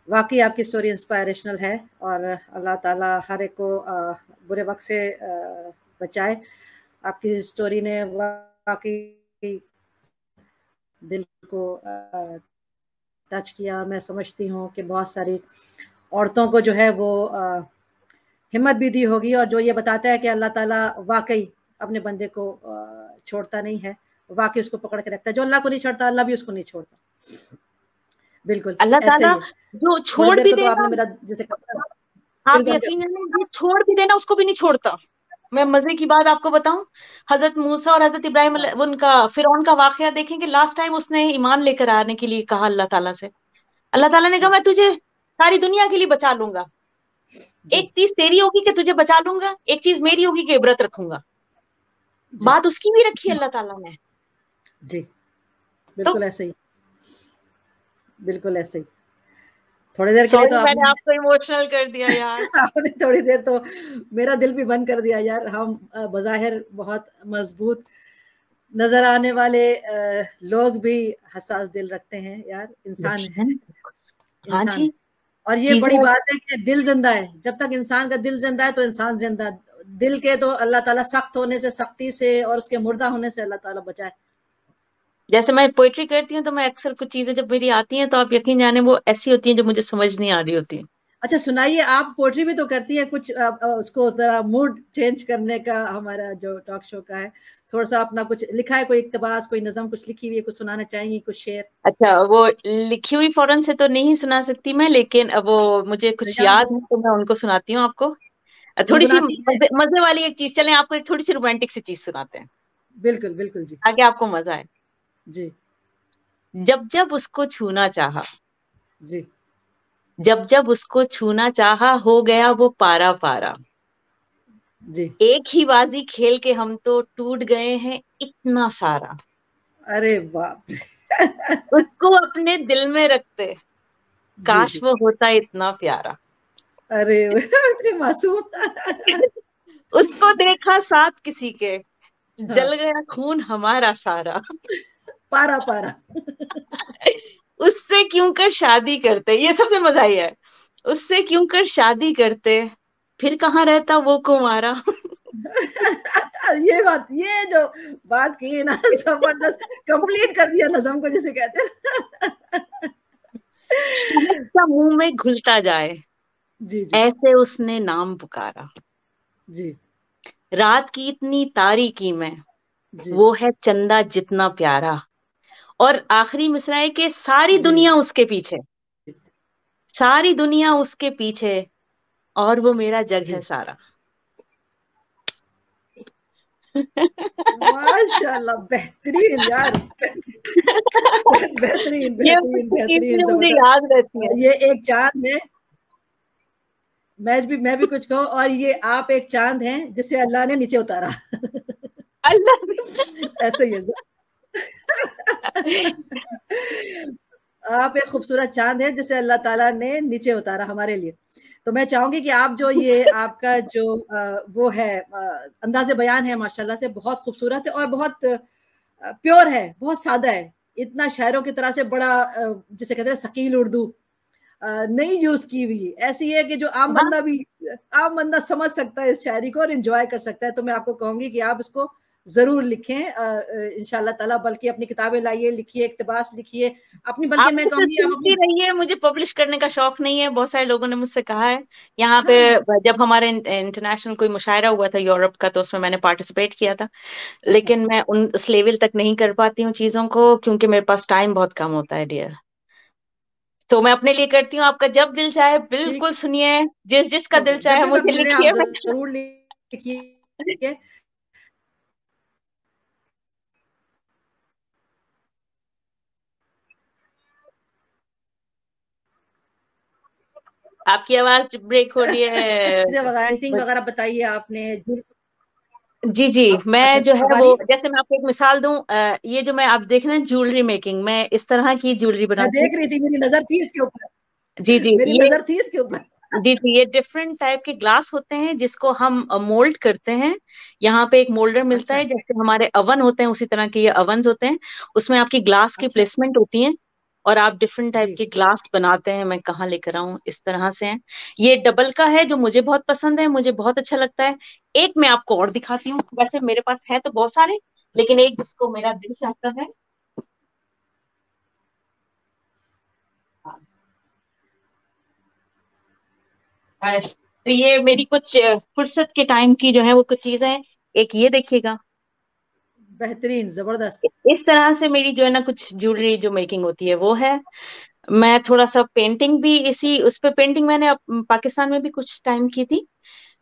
वाकई आपकी स्टोरी इंस्पायरेशनल है, और अल्लाह ताला हर एक को बुरे वक्त से बचाए। आपकी स्टोरी ने वाकई दिल को टच किया। मैं समझती हूँ कि बहुत सारी औरतों को जो है वो हिम्मत भी दी होगी, और जो ये बताता है कि अल्लाह ताला वाकई अपने बंदे को छोड़ता नहीं है, वाकई उसको पकड़ के रखता है। जो अल्लाह को नहीं छोड़ता, अल्लाह भी उसको नहीं छोड़ता। बिल्कुल अल्लाह ऐसे ताला ही है। जो थोड़ी छोड़ देर भी को तो देगा, आपने मेरा जैसे आप दिल कर यकीन दिया। नहीं, जो छोड़ भी देना उसको भी नहीं छोड़ता। मैं मजे की बात आपको बताऊं, हजरत मूसा और हजरत इब्राहिम हाँ उनका फिरौन का वाकया देखेंगे। लास्ट टाइम उसने ईमान लेकर आने के लिए कहा अल्लाह ताला से, अल्लाह ताला ने कहा जी मैं तुझे सारी दुनिया के लिए बचा लूंगा, जी एक चीज तेरी होगी कि तुझे बचा लूंगा, एक चीज मेरी होगी कि इबरत रखूंगा। जी बात उसकी भी रखी अल्लाह ताला ने। जी। तो बिल्कुल ऐसे ही, बिल्कुल ऐसे ही। थोड़ी देर के लिए तो सॉरी मैंने आपने आपको इमोशनल कर दिया यार। आपने थोड़ी देर तो मेरा दिल भी बंद कर दिया यार। हम बज़ाहिर बहुत मजबूत नजर आने वाले लोग भी हसास दिल रखते हैं यार। इंसान है, यकीनन। हाँ इंसान है। जी। और ये चीजें। बड़ी बात है कि दिल जिंदा है। जब तक इंसान का दिल जिंदा है तो इंसान जिंदा है। दिल के तो अल्लाह ताला सख्त होने से, सख्ती से, और उसके मुर्दा होने से अल्लाह ताला बचाए। जैसे मैं पोइट्री करती हूँ तो मैं अक्सर कुछ चीजें जब मेरी आती हैं तो आप यकीन जाने वो ऐसी होती हैं जो मुझे समझ नहीं आ रही होती। अच्छा सुनाइए, आप पोएट्री भी तो करती है कुछ, उसको जरा मूड चेंज करने का, हमारा जो टॉक शो का है, थोड़ा सा अपना कुछ लिखा है, कोई इक्तबास, कोई नज़म कुछ लिखी हुई है, कुछ सुनाना चाहेंगी, कुछ शेर? अच्छा, वो लिखी हुई फौरन से तो नहीं सुना सकती मैं, लेकिन अब वो मुझे कुछ याद याद हो, है तो मैं उनको सुनाती हूँ आपको। थोड़ी सी गुनगुनाती है? मजे वाली एक चीज, चलें आपको एक थोड़ी सी रोमांटिक सी चीज सुनाते हैं बिल्कुल बिल्कुल जी। ताकि आपको मजा आए। जी जब जब उसको छूना चाहा, जी जब जब उसको छूना चाहा, हो गया वो पारा पारा। जी। एक ही बाजी खेल के हम तो टूट गए हैं इतना सारा। अरे बाप रे। उसको अपने दिल में रखते, जी काश जी। वो होता इतना प्यारा। अरे इतने मासूम। उसको देखा साथ किसी के, हाँ, जल गया खून हमारा सारा। पारा पारा। उससे क्यों कर शादी करते, ये सबसे मजा ही है। उससे क्यों कर शादी करते, फिर कहाँ रहता वो कुंवारा। ये बात, ये जो बात की है ना, जबरदस्त कंप्लीट कर दिया नज़म को, जिसे कहते हैं। शहद सा मुंह में घुलता जाए, जी जी ऐसे उसने नाम पुकारा। जी रात की इतनी तारीकी में जी वो है चंदा जितना प्यारा। और आखिरी मिसरा है कि सारी जी दुनिया उसके पीछे, सारी दुनिया उसके पीछे, और वो मेरा जग है जी। सारा। माशाल्लाह, बेहतरीन यार। बेहतरीन ये बेहतरीन कुछ बेहतरीन, चीजें मुझे जबरदस्त। याद रहती और हैं। ये एक चांद है, मैं भी कुछ कहूँ, और ये आप एक चांद हैं जिसे अल्लाह ने नीचे उतारा। अल्लाह। ऐसे ही है। आप एक खूबसूरत चांद है जिसे अल्लाह ताला ने नीचे उतारा हमारे लिए। तो मैं चाहूंगी कि आप जो ये आपका जो वो है अंदाज़े बयान है माशाल्लाह से बहुत खूबसूरत है और बहुत प्योर है, बहुत सादा है। इतना शायरों की तरह से बड़ा जिसे कहते हैं शकील उर्दू नहीं यूज की हुई, ऐसी है कि जो आम बंदा समझ सकता है इस शायरी को और एंजॉय कर सकता है। तो मैं आपको कहूंगी कि आप इसको जरूर लिखें इंशाल्लाह ताला, बल्कि अपनी किताबें लाइए, लिखिए, इक्तबास लिखिए अपनी, बल्कि आप मैं मुझसे कहूंगी आप सुनती अपनी। रहिए, मुझे पब्लिश करने का शौक नहीं है, बहुत सारे लोगों ने मुझसे कहा है। यहाँ पे हाँ, जब हमारे इंटरनेशनल कोई मुशायरा हुआ था यूरोप का, तो उसमें मैंने पार्टिसिपेट किया था, अच्छा, लेकिन मैं उस लेवल तक नहीं कर पाती हूँ चीजों को, क्योंकि मेरे पास टाइम बहुत कम होता है डियर। तो मैं अपने लिए करती हूँ, आपका जब दिल चाहे ठीक बिल्कुल सुनिए, जिस जिसका हो दिल गया, जब चाहे भी वक्त मुझे मिले आप लिखिए। जरूर लिखिए। आपकी आवाज ब्रेक हो रही है। पेंटिंग वगैरह बताइए आपने जी जी, अच्छा मैं जो है अब आ वो, रही है? जैसे मैं आपको एक मिसाल दूं, ये जो मैं आप देख रहे हैं ज्वेलरी मेकिंग, मैं इस तरह की ज्वेलरी मैं बनाती हूँ। देख रही थी, मेरी नजर थी इसके ऊपर, जी जी, मेरी ये नजर थी इसके ऊपर। जी जी, ये डिफरेंट टाइप के ग्लास होते हैं जिसको हम मोल्ड करते हैं। यहाँ पे एक मोल्डर मिलता अच्छा, है, जैसे हमारे अवन होते हैं उसी तरह के ये अवन्स होते हैं। उसमें आपकी ग्लास की अच्छा, प्लेसमेंट होती है, और आप डिफरेंट टाइप जी, के ग्लास बनाते हैं। मैं कहाँ लेकर आऊं, इस तरह से है। ये डबल का है जो मुझे बहुत पसंद है, मुझे बहुत अच्छा लगता है। एक मैं आपको और दिखाती हूँ, वैसे मेरे पास है तो बहुत सारे, लेकिन एक जिसको मेरा दिल चाहता है। तो ये मेरी कुछ फुर्सत के टाइम की जो है वो कुछ चीजें हैं। एक ये देखिएगा, बेहतरीन, जबरदस्त। इस तरह से मेरी जो है ना कुछ ज्वेलरी जो मेकिंग होती है वो है। मैं थोड़ा सा पेंटिंग भी इसी उस पे, पेंटिंग मैंने पाकिस्तान में भी कुछ टाइम की थी,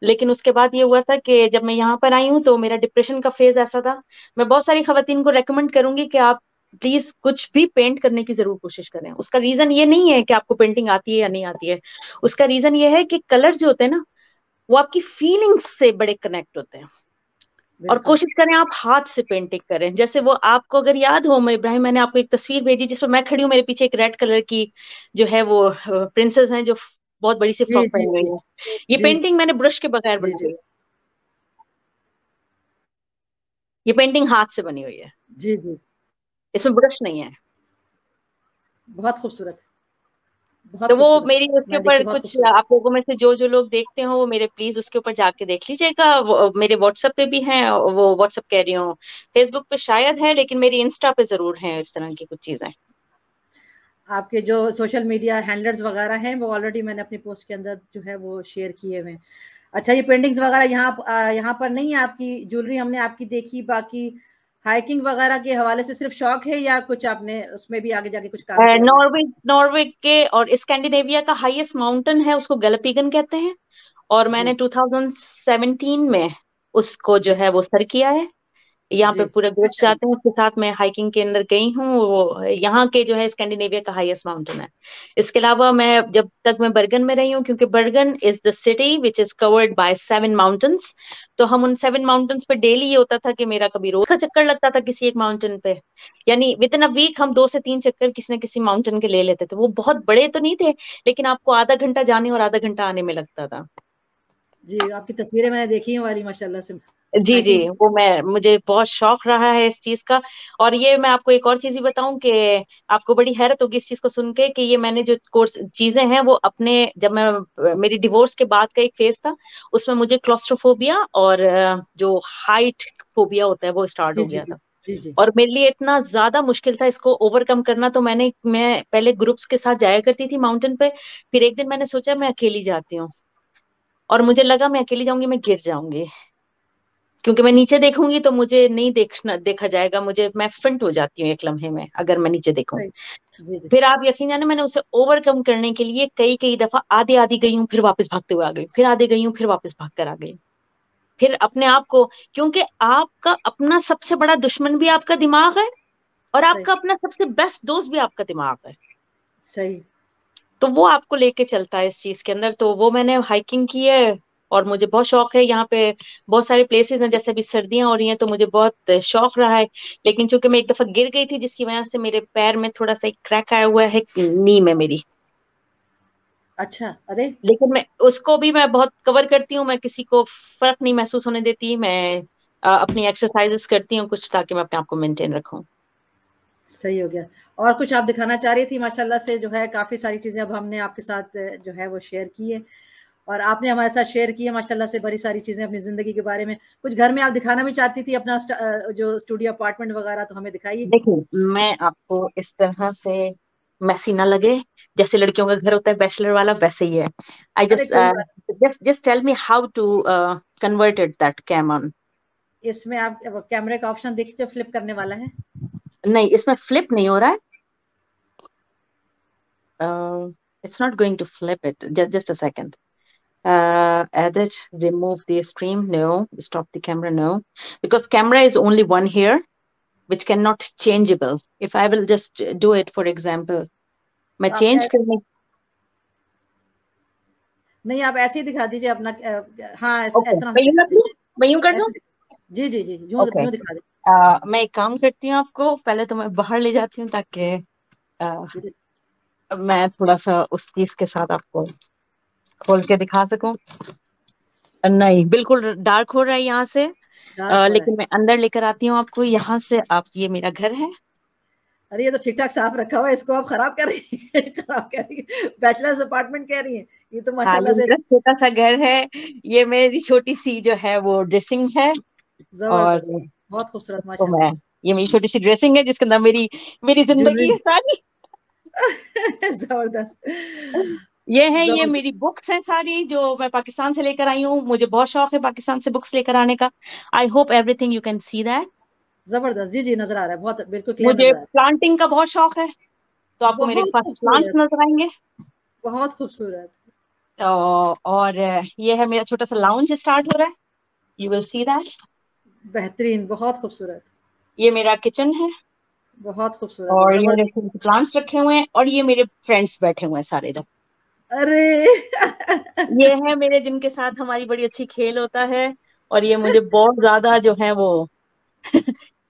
लेकिन उसके बाद ये हुआ था कि जब मैं यहाँ पर आई हूँ तो मेरा डिप्रेशन का फेज ऐसा था। मैं बहुत सारी खवातीन को रेकमेंड करूंगी कि आप प्लीज कुछ भी पेंट करने की जरूर कोशिश करें। उसका रीजन ये नहीं है कि आपको पेंटिंग आती है या नहीं आती है, उसका रीजन ये है कि कलर जो होते हैं ना, वो आपकी फीलिंग्स से बड़े कनेक्ट होते हैं। और बिल्कुल, कोशिश करें आप हाथ से पेंटिंग करें, जैसे वो आपको अगर याद हो, मैं इब्राहिम, मैंने आपको एक तस्वीर भेजी जिसमें मैं खड़ी हूँ, मेरे पीछे एक रेड कलर की जो है वो प्रिंसेस हैं, जो बहुत बड़ी सी जी, फ्रॉक जी, पहनी जी, हुई है। ये जी, पेंटिंग मैंने ब्रश के बगैर जी, बनाई जी, है। ये पेंटिंग हाथ से बनी हुई है, जी, जी, इसमें ब्रश नहीं है। बहुत खूबसूरत, बहुत तो वो खूबसूरत। मेरी उसके मैं ऊपर देखिए बहुत कुछ, खूबसूरत। आप लोगों में से जो जो लोग देखते हो वो मेरे प्लीज उसके ऊपर जाके देख लीजिएगा। मेरे व्हाट्सएप पे भी हैं, वो व्हाट्सएप कह रही हूँ, फेसबुक पे शायद है, लेकिन मेरी इंस्टा पे जरूर है इस तरह की कुछ चीजें। आपके जो सोशल मीडिया हैंडलर्स वगैरह हैं वो ऑलरेडी मैंने अपनी पोस्ट के अंदर जो है वो शेयर किए हुए हैं। अच्छा, ये पेंटिंग्स वगैरह यहाँ पर नहीं है आपकी ज्वेलरी हमने आपकी देखी, बाकी हाइकिंग वगैरह के हवाले से सिर्फ शौक है या कुछ आपने उसमें भी आगे जाके कुछ काम किया हुआ है? नॉर्वे, नॉर्वे के और स्कैंडिनेविया का हाईएस्ट माउंटेन है, उसको गैलापीगन कहते हैं। और मैंने जी, 2017 में उसको जो जी, है वो सर किया है। यहाँ पे जी, पूरे ग्रुप्स माशाल्लाह। जाते हैं, उसके साथ मैं हाइकिंग के अंदर गई हूँ। वो यहाँ के जो है स्कैंडिनेविया का हाईएस्ट माउंटेन है। इसके अलावा मैं जब तक मैं बर्गन में रही हूँ, क्योंकि Bergen is the city which is covered by 7 mountains, तो हम उन 7 माउंटेन्स पे डेली ये होता था कि मेरा कभी रोज का चक्कर लगता था किसी एक माउंटेन पे। यानी विद इन अ वीक हम 2 से 3 चक्कर किसी न किसी माउंटेन के ले लेते थे। वो बहुत बड़े तो नहीं थे, लेकिन आपको आधा घंटा जाने और आधा घंटा आने में लगता था। जी, आपकी तस्वीरें मैंने देखी हैं वाली माशाल्लाह से, जी जी, हाइकिंग। वो मैं मुझे बहुत शौक रहा है इस चीज का। और ये मैं आपको एक और चीज भी बताऊं कि आपको बड़ी हैरत होगी इस चीज को सुन के, कि ये मैंने जो कोर्स चीजें हैं वो अपने, जब मैं मेरी डिवोर्स के बाद का एक फेज था, उसमें मुझे क्लॉस्ट्रोफोबिया और जो हाइट फोबिया होता है वो स्टार्ट जी, हो जी, गया जी, था। जी, जी, और मेरे लिए इतना ज्यादा मुश्किल था इसको ओवरकम करना, तो मैं पहले ग्रुप्स के साथ जाया करती थी माउंटेन पे। फिर एक दिन मैंने सोचा मैं अकेली जाती हूँ, और मुझे लगा मैं अकेली जाऊंगी मैं गिर जाऊंगी, क्योंकि मैं नीचे देखूंगी तो मुझे नहीं देखा जाएगा, मुझे मैं फेंट हो जाती हूँ एक लम्हे में अगर मैं नीचे देखूं। सही। जी, जी, फिर आप यकीन जाने, मैंने उसे ओवरकम करने के लिए कई कई दफा आधी आधी गई हूँ, फिर वापस भागते हुए आ गई, फिर आधे गई हूँ, फिर वापस भाग कर आ गई। फिर अपने आप को, क्योंकि आपका अपना सबसे बड़ा दुश्मन भी आपका दिमाग है, और सही, आपका अपना सबसे बेस्ट दोस्त भी आपका दिमाग है। सही। तो वो आपको लेके चलता है इस चीज के अंदर। तो वो मैंने हाइकिंग की है, और मुझे बहुत शौक है। यहाँ पे बहुत सारे प्लेसेस हैं, जैसे अभी सर्दियां हो रही हैं तो मुझे बहुत शौक रहा है। लेकिन चूंकि मैं एक दफा गिर गई थी, जिसकी वजह से मेरे पैर में थोड़ा सा एक क्रैक आया हुआ है, नी में मेरी। अच्छा, अरे। लेकिन मैं उसको भी मैं बहुत कवर करती हूँ, मैं किसी को फर्क नहीं महसूस होने देती। मैं अपनी एक्सरसाइजेस करती हूँ कुछ, ताकि मैं अपने आप को मेंटेन रखूं। सही हो गया। और कुछ आप दिखाना चाह रही थी, माशाल्लाह से जो है काफ़ी सारी चीज़ें अब हमने आपके साथ जो है वो शेयर की है, और आपने हमारे साथ शेयर की है माशाल्लाह से बड़ी सारी चीज़ें अपनी ज़िंदगी के बारे में। कुछ घर में आप दिखाना भी चाहती थी अपना जो स्टूडियो अपार्टमेंट वगैरह, तो हमें दिखाइए। देखिए, मैं आपको इस तरह से मैसी ना लगे, जैसे लड़कियों का घर होता है बैचलर वाला, वैसे ही है। आई अरे जस्ट कोई बात just tell me how to converted that cam on. नहीं, इसमें आप कैमरे का ऑप्शन देखिए जो फ्लिप करने वाला है। नहीं, इसमें फ्लिप नहीं हो रहा है। It's not going to flip it, just a second. Edit, remove the stream, no. Stop the camera, no. Because camera is only one here, which cannot changeable. If I will just do it, for example, मैं आप change करने। नहीं, आप ऐसे ही दिखा दीजिए अपना हाँ, ओके, इस तरह मैं से यूं दिखा रख लूं, दीजिए। मैं यूं कर दूं। ऐसे जी, जी, जी, यूँ ओके, यूँ दिखा दें। मैं एक काम करती हूँ, आपको पहले तो मैं बाहर ले जाती हूँ, ताकि अ, जी, मैं थोड़ा सा उस चीज के साथ आपको खोल के दिखा सकूं। नहीं, बिल्कुल डार्क हो रहा है यहाँ से। डार्क हो रहा है। लेकिन मैं अंदर लेकर आती हूँ आपको यहाँ से। आप, ये मेरा घर है। अरे ये तो ठीक-ठाक साफ रखा हुआ है, इसको आप खराब कर रही हैं खराब कर रही हैं, बैचलर्स अपार्टमेंट कह रही हैं। ये तो हाँ, माशाल्लाह ये से मेरा छोटा सा घर है। ये मेरी छोटी सी जो है वो ड्रेसिंग है। और ज़बरदस्त, बहुत खूबसूरत तो माशाल्लाह। मैं, ये मेरी छोटी सी ड्रेसिंग है जिसके अंदर मेरी मेरी जिंदगी है ज्वेलरी सारी। ज़बरदस्त, ये ज़बरदस्त, मेरी बुक्स हैं सारी, जो मैं पाकिस्तान से लेकर आई हूँ। मुझे बहुत शौक है पाकिस्तान से बुक्स लेकर आने का। I hope everything you can see that. ज़बरदस्त। जी, जी, नज़र आ रहा है, बहुत बिल्कुल क्लियर मुझे नज़र आ रहा है। प्लांटिंग का बहुत शौक है, तो आपको मेरे बहुत पास प्लांट्स खूबसूरत, नजर आएंगे। बहुत खूबसूरत, तो और ये है मेरा छोटा सा लाउंज स्टार्ट हो रहा है, यू विल सी दैट। बेहतरीन, बहुत खूबसूरत, ये मेरा किचन है। बहुत खूबसूरत है, और ये मेरे ज़बरदस्त। प्लांट्स रखे हुए हैं, और ये मेरे फ्रेंड्स बैठे हुए हैं सारे इधर। अरे! ये है मेरे, जिनके साथ हमारी बड़ी अच्छी खेल होता है। और ये मुझे बहुत ज्यादा जो है वो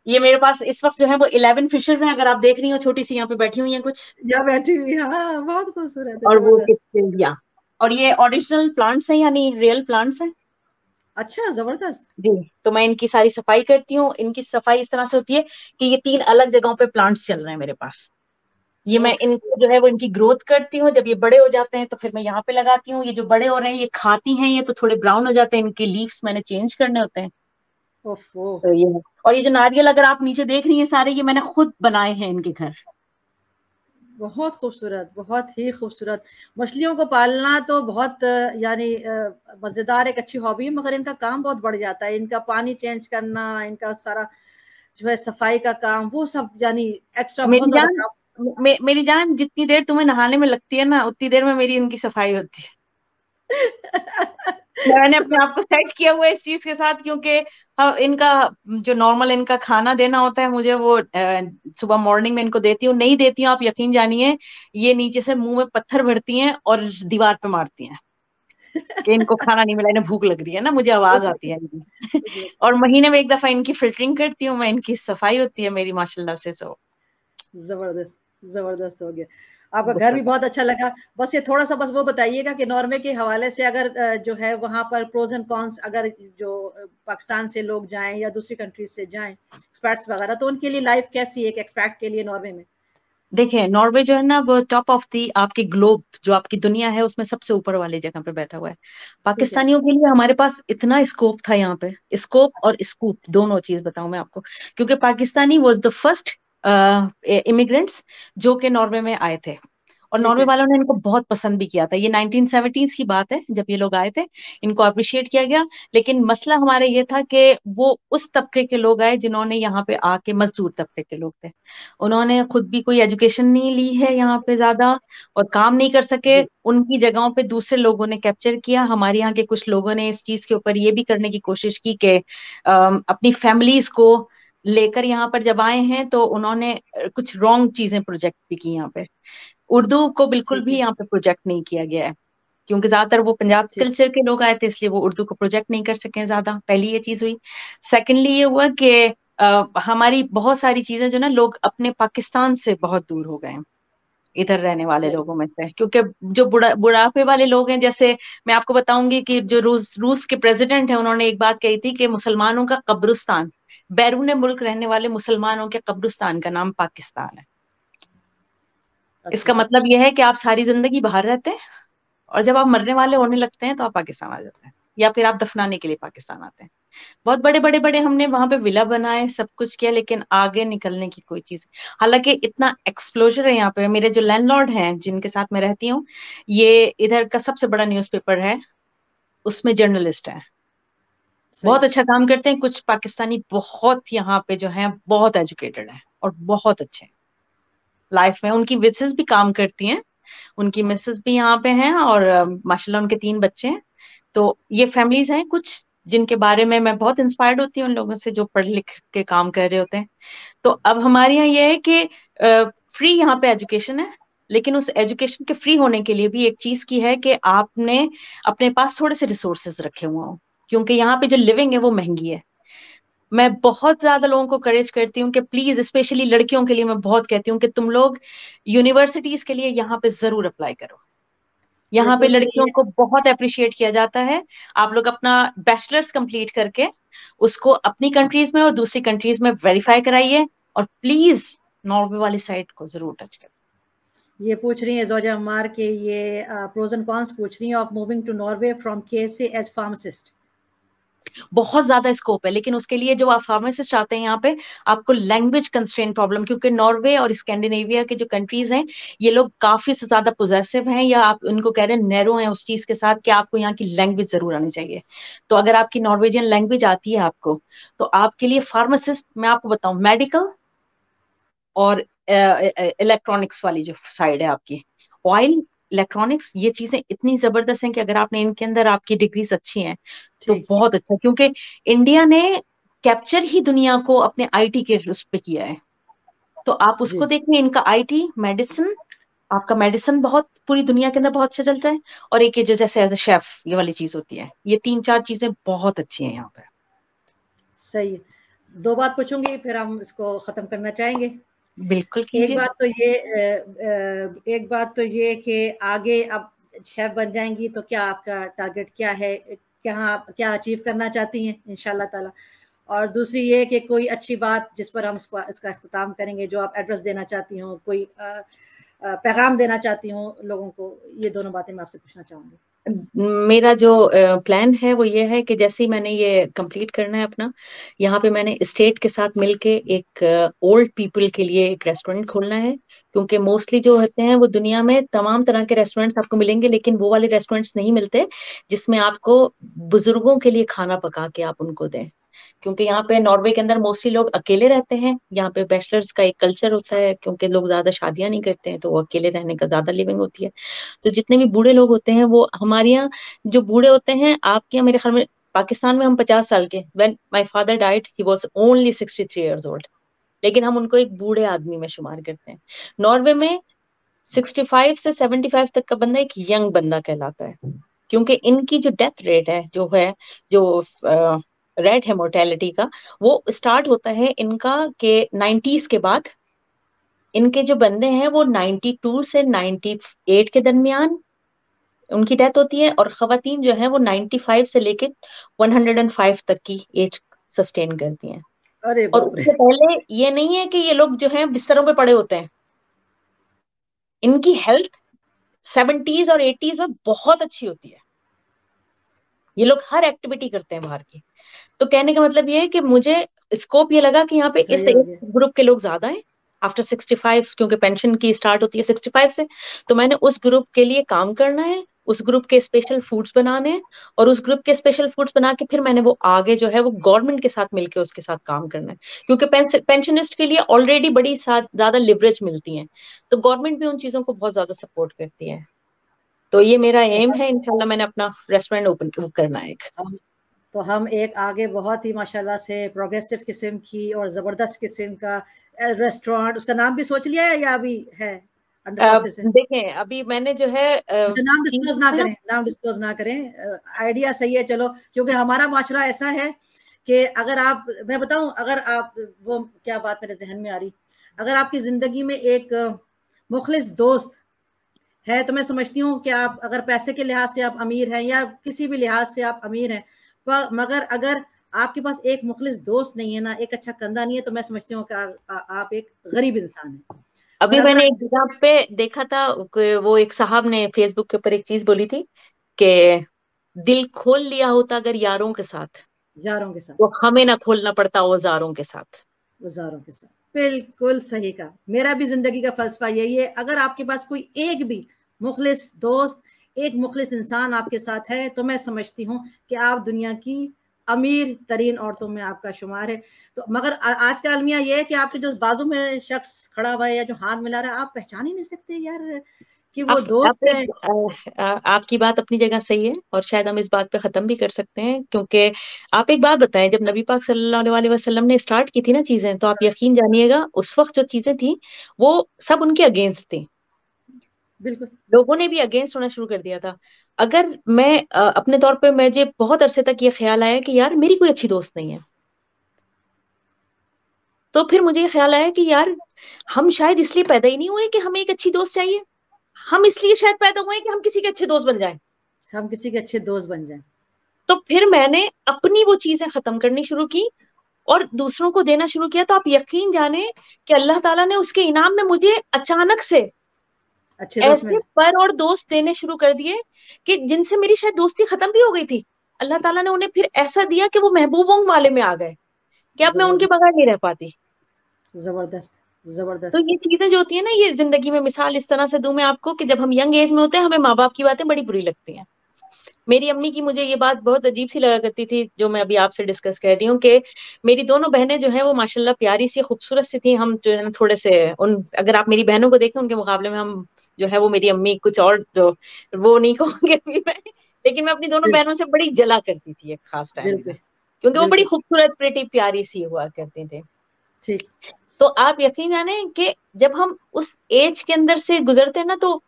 ये मेरे पास इस वक्त जो है वो 11 फिशेज हैं, अगर आप देख रही हो, छोटी सी यहाँ पे बैठी हुई हैं कुछ। यहाँ बैठी हुई, हाँ, बहुत खूबसूरत है, और वो ज़बरदस्त। किया। और ये ओरिजिनल प्लांट्स हैं, यानी रियल प्लांट्स हैं। अच्छा, ज़बरदस्त। जी। तो मैं इनकी सारी सफाई करती हूँ। इनकी सफाई इस तरह से होती है कि ये 3 अलग जगहों पे प्लांट्स चल रहे हैं मेरे पास। ये मैं उफ़! इनको जो है वो इनकी ग्रोथ करती हूँ। जब ये बड़े हो जाते हैं तो फिर मैं यहाँ पे लगाती हूँ। ये जो बड़े हो रहे हैं ये खाती हैं, ये तो थोड़े ब्राउन हो जाते हैं, इनके लीव्स मैंने चेंज करने होते हैं। ओफ़ो! तो ये है। और ये जो नारियल अगर आप नीचे देख रही हैं सारे, ये मैंने खुद बनाए हैं इनके घर। बहुत खूबसूरत, बहुत ही खूबसूरत। मछलियों को पालना तो बहुत यानी मज़ेदार एक अच्छी हॉबी है, मगर इनका काम बहुत बढ़ जाता है। इनका पानी चेंज करना, इनका सारा जो है सफाई का काम, वो सब यानी एक्स्ट्रा बहुत मेरी ज़्यादा जान, काम। मेरी जान, जितनी देर तुम्हें नहाने में लगती है ना, उतनी देर में मेरी इनकी सफाई होती है। मैंने अपने आप को सेट किया हुआ है इस चीज के साथ, क्योंकि इनका जो नॉर्मल इनका खाना देना होता है मुझे, वो सुबह मॉर्निंग में इनको देती हूँ। नहीं देती हूँ, आप यकीन जानिए, ये नीचे से मुंह में पत्थर भरती हैं और दीवार पे मारती हैं कि इनको खाना नहीं मिला, इन्हें भूख लग रही है ना, मुझे आवाज आती है इनकी। और महीने में एक दफा इनकी फिल्टरिंग करती हूँ मैं, इनकी सफाई होती है मेरी माशाल्लाह से। सो ज़बरदस्त, ज़बरदस्त हो गया। आपका घर भी बहुत अच्छा लगा। बस ये थोड़ा-सा बस वो बताइएगा कि नॉर्वे के हवाले से अगर जो है वहाँ पर प्रोज़ एंड कॉन्स, अगर जो पाकिस्तान से लोग जाएँ या दूसरी कंट्रीज़ से जाएँ, एक्सपैट्स वगैरह, तो उनके लिए लाइफ़ कैसी है एक एक्सपैट के लिए नॉर्वे में? देखिए, नॉर्वे जो है ना, वो टॉप ऑफ दी आपकी ग्लोब, जो आपकी दुनिया है उसमें सबसे ऊपर वाली जगह पे बैठा हुआ है। ठीक है, पाकिस्तानियों के लिए हमारे पास इतना स्कोप था यहाँ पे, स्कोप और स्कूप दोनों चीज बताऊं मैं आपको। क्योंकि Pakistani was the first immigrants जो कि नॉर्वे में आए थे। और ठीक नॉर्वे है, वालों ने इनको बहुत पसंद भी किया था। ये 1970s की बात है जब ये लोग आए थे, इनको अप्रिशिएट किया गया। लेकिन मसला हमारा ये था कि वो उस तबके के लोग आए जिन्होंने यहाँ पे आके, मजदूर तबके के लोग थे। उन्होंने खुद भी कोई एजुकेशन नहीं ली है यहाँ पे ज्यादा, और काम नहीं कर सके। जी, उनकी जगहों पे दूसरे लोगों ने कैप्चर किया। हमारे यहाँ के कुछ लोगों ने इस चीज के ऊपर ये भी करने की कोशिश की कि अपनी फैमिलीज को लेकर यहाँ पर जब आए हैं तो उन्होंने कुछ रॉन्ग चीजें प्रोजेक्ट भी की यहाँ पे। उर्दू को बिल्कुल ठीक भी है, यहाँ पे प्रोजेक्ट नहीं किया गया है। क्योंकि ज्यादातर वो पंजाब कल्चर के लोग आए थे, इसलिए वो उर्दू को प्रोजेक्ट नहीं कर सके ज्यादा। पहली ये चीज हुई। सेकेंडली ये हुआ कि हमारी बहुत सारी चीजें जो ना, लोग अपने पाकिस्तान से बहुत दूर हो गए हैं इधर रहने वाले लोगों में से, क्योंकि जो बुढ़ापे वाले लोग हैं, जैसे मैं आपको बताऊंगी कि जो रूस के प्रेसिडेंट है, उन्होंने एक बात कही थी कि मुसलमानों का कब्रिस्तान, बैरून मुल्क रहने वाले मुसलमानों के कब्रिस्तान का नाम पाकिस्तान है। इसका मतलब यह है कि आप सारी जिंदगी बाहर रहते हैं और जब आप मरने वाले होने लगते हैं तो आप पाकिस्तान आ जाते हैं, या फिर आप दफनाने के लिए पाकिस्तान आते हैं। बहुत बड़े बड़े बड़े हमने वहां पे विला बनाए, सब कुछ किया, लेकिन आगे निकलने की कोई चीज। हालांकि इतना एक्सप्लोजर है यहाँ पे। मेरे जो लैंडलॉर्ड हैं जिनके साथ मैं रहती हूँ, ये इधर का सबसे बड़ा न्यूज़पेपर है, उसमें जर्नलिस्ट है, बहुत अच्छा काम करते हैं। कुछ पाकिस्तानी बहुत यहाँ पे जो है बहुत एजुकेटेड है और बहुत अच्छे हैं लाइफ में। उनकी मिसेस भी काम करती हैं, उनकी मिसेस भी यहाँ पे हैं, और माशाल्लाह उनके 3 बच्चे हैं। तो ये फैमिलीज हैं कुछ जिनके बारे में मैं बहुत इंस्पायर्ड होती हूँ, उन लोगों से जो पढ़ लिख के काम कर रहे होते हैं। तो अब हमारे यहाँ ये है कि फ्री यहाँ पे एजुकेशन है, लेकिन उस एजुकेशन के फ्री होने के लिए भी एक चीज की है कि आपने अपने पास थोड़े से रिसोर्सेज रखे हुए हो, क्योंकि यहाँ पे जो लिविंग है वो महंगी है। मैं बहुत ज्यादा लोगों को करेज करती हूँ कि प्लीज, स्पेशली लड़कियों के लिए मैं बहुत कहती हूँ कि तुम लोग यूनिवर्सिटीज के लिए यहाँ पे जरूर अप्लाई करो। ये यहाँ पे पूछ रही लड़कियों है। को बहुत अप्रिशिएट किया जाता है। आप लोग अपना बैचलर्स कंप्लीट करके उसको अपनी कंट्रीज में और दूसरी कंट्रीज में वेरीफाई कराइए, और प्लीज नॉर्वे वाली साइट को जरूर टच करें। ये पूछ रही है जोजा अम्मार के, ये प्रोज एंड कॉन्स पूछ रही है of moving to Norway from KSA as pharmacist. बहुत ज्यादा स्कोप है, लेकिन उसके लिए जो आप फार्मासिस्ट आते हैं यहाँ पे, आपको लैंग्वेज कंस्ट्रेंट प्रॉब्लम, क्योंकि नॉर्वे और स्कैंडिनेविया के जो कंट्रीज हैं, ये लोग काफी से ज्यादा पोजेसिव हैं, या आप उनको कह रहे हैं नैरो हैं उस चीज के साथ कि आपको यहाँ की लैंग्वेज जरूर आनी चाहिए। तो अगर आपकी नॉर्वेजियन लैंग्वेज आती है आपको, तो आपके लिए फार्मासिस्ट, मैं आपको बताऊं, मेडिकल और इलेक्ट्रॉनिक्स वाली जो साइड है आपकी, ऑयल, इलेक्ट्रॉनिक्स, ये चीजें इतनी जबरदस्त हैं कि अगर आपने इनके अंदर आपकी डिग्रीज अच्छी हैं तो बहुत अच्छा। क्योंकि इंडिया ने कैप्चर ही दुनिया को अपने आईटी के उस पे किया है, तो आप उसको देखिए, इनका आईटी, मेडिसिन, आपका मेडिसिन बहुत पूरी दुनिया के अंदर बहुत अच्छा चलता है, और एक ये जो जैसे एज ए शेफ ये वाली चीज होती है, ये 3-4 चीजें बहुत अच्छी हैं यहाँ पे। सही है। 2 बात पूछूंगी फिर हम इसको खत्म करना चाहेंगे। बिल्कुल कीजिए। एक बात तो ये कि आगे अब शेफ बन जाएंगी तो क्या आपका टारगेट क्या है, क्या अचीव करना चाहती हैं इंशाल्लाह ताला। और दूसरी ये कि कोई अच्छी बात जिस पर हम इसका इख्तिताम करेंगे, जो आप एड्रेस देना चाहती हो, कोई पैगाम देना चाहती हूँ लोगों को, ये दोनों बातें मैं आपसे पूछना चाहूंगी। मेरा जो प्लान है वो ये है कि जैसे ही मैंने ये कंप्लीट करना है अपना, यहाँ पे मैंने स्टेट के साथ मिलके एक ओल्ड पीपल के लिए एक रेस्टोरेंट खोलना है। क्योंकि मोस्टली जो होते हैं वो दुनिया में तमाम तरह के रेस्टोरेंट्स आपको मिलेंगे, लेकिन वो वाले रेस्टोरेंट्स नहीं मिलते जिसमें आपको बुजुर्गों के लिए खाना पका के आप उनको दें। क्योंकि यहाँ पे नॉर्वे के अंदर मोस्टली लोग अकेले रहते हैं, यहाँ पे बैचलर्स का एक कल्चर होता है, क्योंकि लोग ज्यादा शादियां नहीं करते हैं, तो वो अकेले रहने का ज्यादा लिविंग होती है। तो जितने भी बूढ़े लोग होते हैं, वो हमारे यहाँ जो बूढ़े होते हैं, आपके यहाँ मेरे ख्याल में पाकिस्तान में हम 50 साल के, when my father died he was only 63 years old, लेकिन हम उनको एक बूढ़े आदमी में शुमार करते हैं। नॉर्वे में 65 से 75 तक का बंदा एक यंग बंदा कहलाता है, क्योंकि इनकी जो डेथ रेट है जो है, जो रेट है मोर्टेलिटी का, वो स्टार्ट होता है इनका के 90s के बाद। इनके जो बंदे हैं वो 92 से 98 के दरमियान उनकी डेथ होती है, और खवातीन जो है वो 95 से लेके 105 तक की एज सस्टेन करती हैं। अरे और बाप रे। उससे पहले ये नहीं है कि ये लोग जो है बिस्तरों पे पड़े होते हैं, इनकी हेल्थ 70s और 80s में बहुत अच्छी होती है। ये लोग हर एक्टिविटी करते हैं बाहर की। तो कहने का मतलब ये है कि मुझे स्कोप ये लगा कि यहाँ पे इस सही हो गया। ग्रुप के लोग ज्यादा हैं आफ्टर 65, क्योंकि पेंशन की स्टार्ट होती है 65 से। तो मैंने उस ग्रुप के लिए काम करना है, उस ग्रुप के स्पेशल फूड्स बनाने हैं, और उस ग्रुप के स्पेशल फूड्स बना के फिर मैंने वो आगे जो है वो गवर्नमेंट के साथ मिलकर उसके साथ काम करना है। क्योंकि पेंशनिस्ट के लिए ऑलरेडी बड़ी ज्यादा लिवरेज मिलती है, तो गवर्नमेंट भी उन चीजों को बहुत ज्यादा सपोर्ट करती है। तो ये मेरा एम है, इंशाल्लाह मैंने अपना रेस्टोरेंट ओपन करना है एक। हम तो हम एक आगे बहुत ही माशाल्लाह से प्रोग्रेसिव किस्म की और ज़बरदस्त किस्म का रेस्टोरेंट, उसका नाम भी सोच लिया है या अभी है अंडर प्रोसेस है? देखें अभी मैंने जो है अच्छा, नाम डिस्क्लोज ना करें, नाम डिस्क्लोज ना करें, आइडिया सही है चलो, क्योंकि हमारा माशरा ऐसा है कि अगर आप, मैं बताऊं, अगर आप, वो क्या बात मेरे जहन में आ रही, अगर आपकी जिंदगी में एक मुखलिस दोस्त है तो मैं समझती हूँ कि आप अगर पैसे के लिहाज से आप अमीर हैं या किसी भी लिहाज से आप अमीर हैं, मगर अगर आपके पास एक मुखलिस दोस्त नहीं है ना, एक अच्छा कंधा नहीं है, तो मैं समझती हूँ कि आप एक गरीब इंसान हैं। अभी मगर अगर मैंने एक जगह पे देखा था कि वो एक साहब ने फेसबुक के ऊपर एक चीज बोली थी कि दिल खोल लिया होता अगर यारों के साथ, यारों के साथ, तो हमें ना खोलना पड़ता औजारों के साथ। गुजारों के साथ, बिल्कुल सही कहा। मेरा भी जिंदगी का फलसफा यही है, अगर आपके पास कोई एक भी मुखलिस दोस्त, एक मुखलिस इंसान आपके साथ है, तो मैं समझती हूँ कि आप दुनिया की अमीर तरीन औरतों में आपका शुमार है। तो मगर आज का अलमिया यह है कि आपके जो बाजू में शख्स खड़ा हुआ है या जो हाथ मिला रहा है, आप पहचान ही नहीं सकते यार कि वो आप दोस्त है। एक आपकी बात अपनी जगह सही है और शायद हम इस बात पे खत्म भी कर सकते हैं, क्योंकि आप एक बात बताएं, जब नबी पाक सल्लल्लाहु अलैहि वसल्लम ने स्टार्ट की थी ना चीजें, तो आप यकीन जानिएगा उस वक्त जो चीजें थी वो सब उनके अगेंस्ट थी। बिल्कुल लोगों ने भी अगेंस्ट होना शुरू कर दिया था। अगर मैं अपने तौर पे, मुझे बहुत अरसे तक ये ख्याल आया कि यार मेरी कोई अच्छी दोस्त नहीं है, तो फिर मुझे ये ख्याल आया कि यार हम शायद इसलिए पैदा ही नहीं हुए कि हमें एक अच्छी दोस्त चाहिए, हम इसलिए शायद पैदा हुए हैं कि हम किसी के अच्छे दोस्त बन जाएं। हम किसी के अच्छे दोस्त बन जाएं। तो फिर मैंने अपनी वो चीजें खत्म करनी शुरू की और दूसरों को देना शुरू किया। तो आप यकीन जाने कि अल्लाह ताला ने उसके इनाम में मुझे अचानक से अच्छे दोस्त ऐसे मिले। पर और दोस्त देने शुरू कर दिए कि जिनसे मेरी शायद दोस्ती खत्म भी हो गई थी, अल्लाह ताला ने उन्हें फिर ऐसा दिया कि वो महबूबों वाले में आ गए कि अब मैं उनके जबरदस्त, बगैर नहीं रह पाती। जबरदस्त, तो जबरदस्त। ये चीजें जो होती है ना, ये जिंदगी में मिसाल इस तरह से दूं मैं आपको कि जब हम यंग एज में होते हैं हमें माँ बाप की बातें बड़ी बुरी लगती हैं। मेरी अम्मी की मुझे ये बात बहुत अजीब सी लगा करती थी, जो मैं अभी आपसे डिस्कस कर रही हूँ, कि मेरी दोनों बहनें जो हैं वो माशाल्लाह प्यारी सी खूबसूरत सी थी। हम जो है ना थोड़े से उन, अगर आप मेरी बहनों को देखें उनके मुकाबले में हम जो है वो, मेरी अम्मी कुछ और जो, वो नहीं कहूंगी अभी मैं, लेकिन मैं अपनी दोनों बहनों से बड़ी जला करती थी एक खास टाइम में, बिल्कुल, क्योंकि वो बड़ी बिल्कुल, खूबसूरत प्रेटी प्यारी सी हुआ करती थी। ठीक। तो आप यकीन जाने कि जब हम उस एज के अंदर से गुजरते हैं ना, तो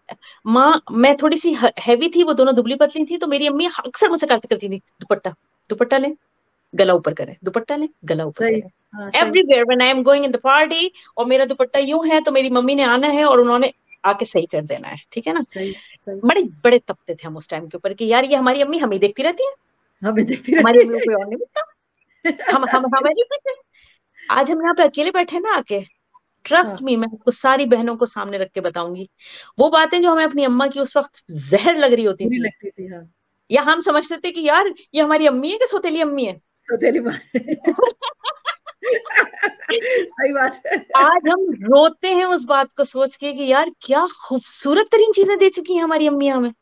माँ, मैं थोड़ी सी हैवी थी, वो दोनों दुबली पतली थी, तो मेरी अम्मी अक्सर मुझसे कहती करती थी, दुपट्टा, दुपट्टा ले, गला ऊपर करे, दुपट्टा ले, गला ऊपर सही, करे, हाँ सही। Everywhere when I am going in the party, और मेरा दुपट्टा यूं है तो मेरी मम्मी ने आना है और उन्होंने आके सही कर देना है, ठीक है ना। सही, सही। बड़े बड़े तपते थे हम उस टाइम के ऊपर कि यार ये हमारी अम्मी हमें देखती रहती है, हमें देखती हमारी रहती अम्मी को कोई और नहीं देखता, हम सही। हमारी। आज हम यहाँ पे अकेले बैठे हैं ना आके, ट्रस्ट हाँ, मी, मैं आपको सारी बहनों को सामने रख के बताऊंगी वो बातें जो हमें अपनी अम्मा की उस वक्त जहर लग रही होती बुरी थी, लगती थी, हाँ। या हम समझते थे कि यार ये हमारी अम्मी है कि सौतेली अम्मी है। सौतेली माँ। सही बात है। आज हम रोते हैं उस बात को सोच के कि यार क्या खूबसूरत तरीन चीजें दे चुकी हैं हमारी अम्मियां हमें।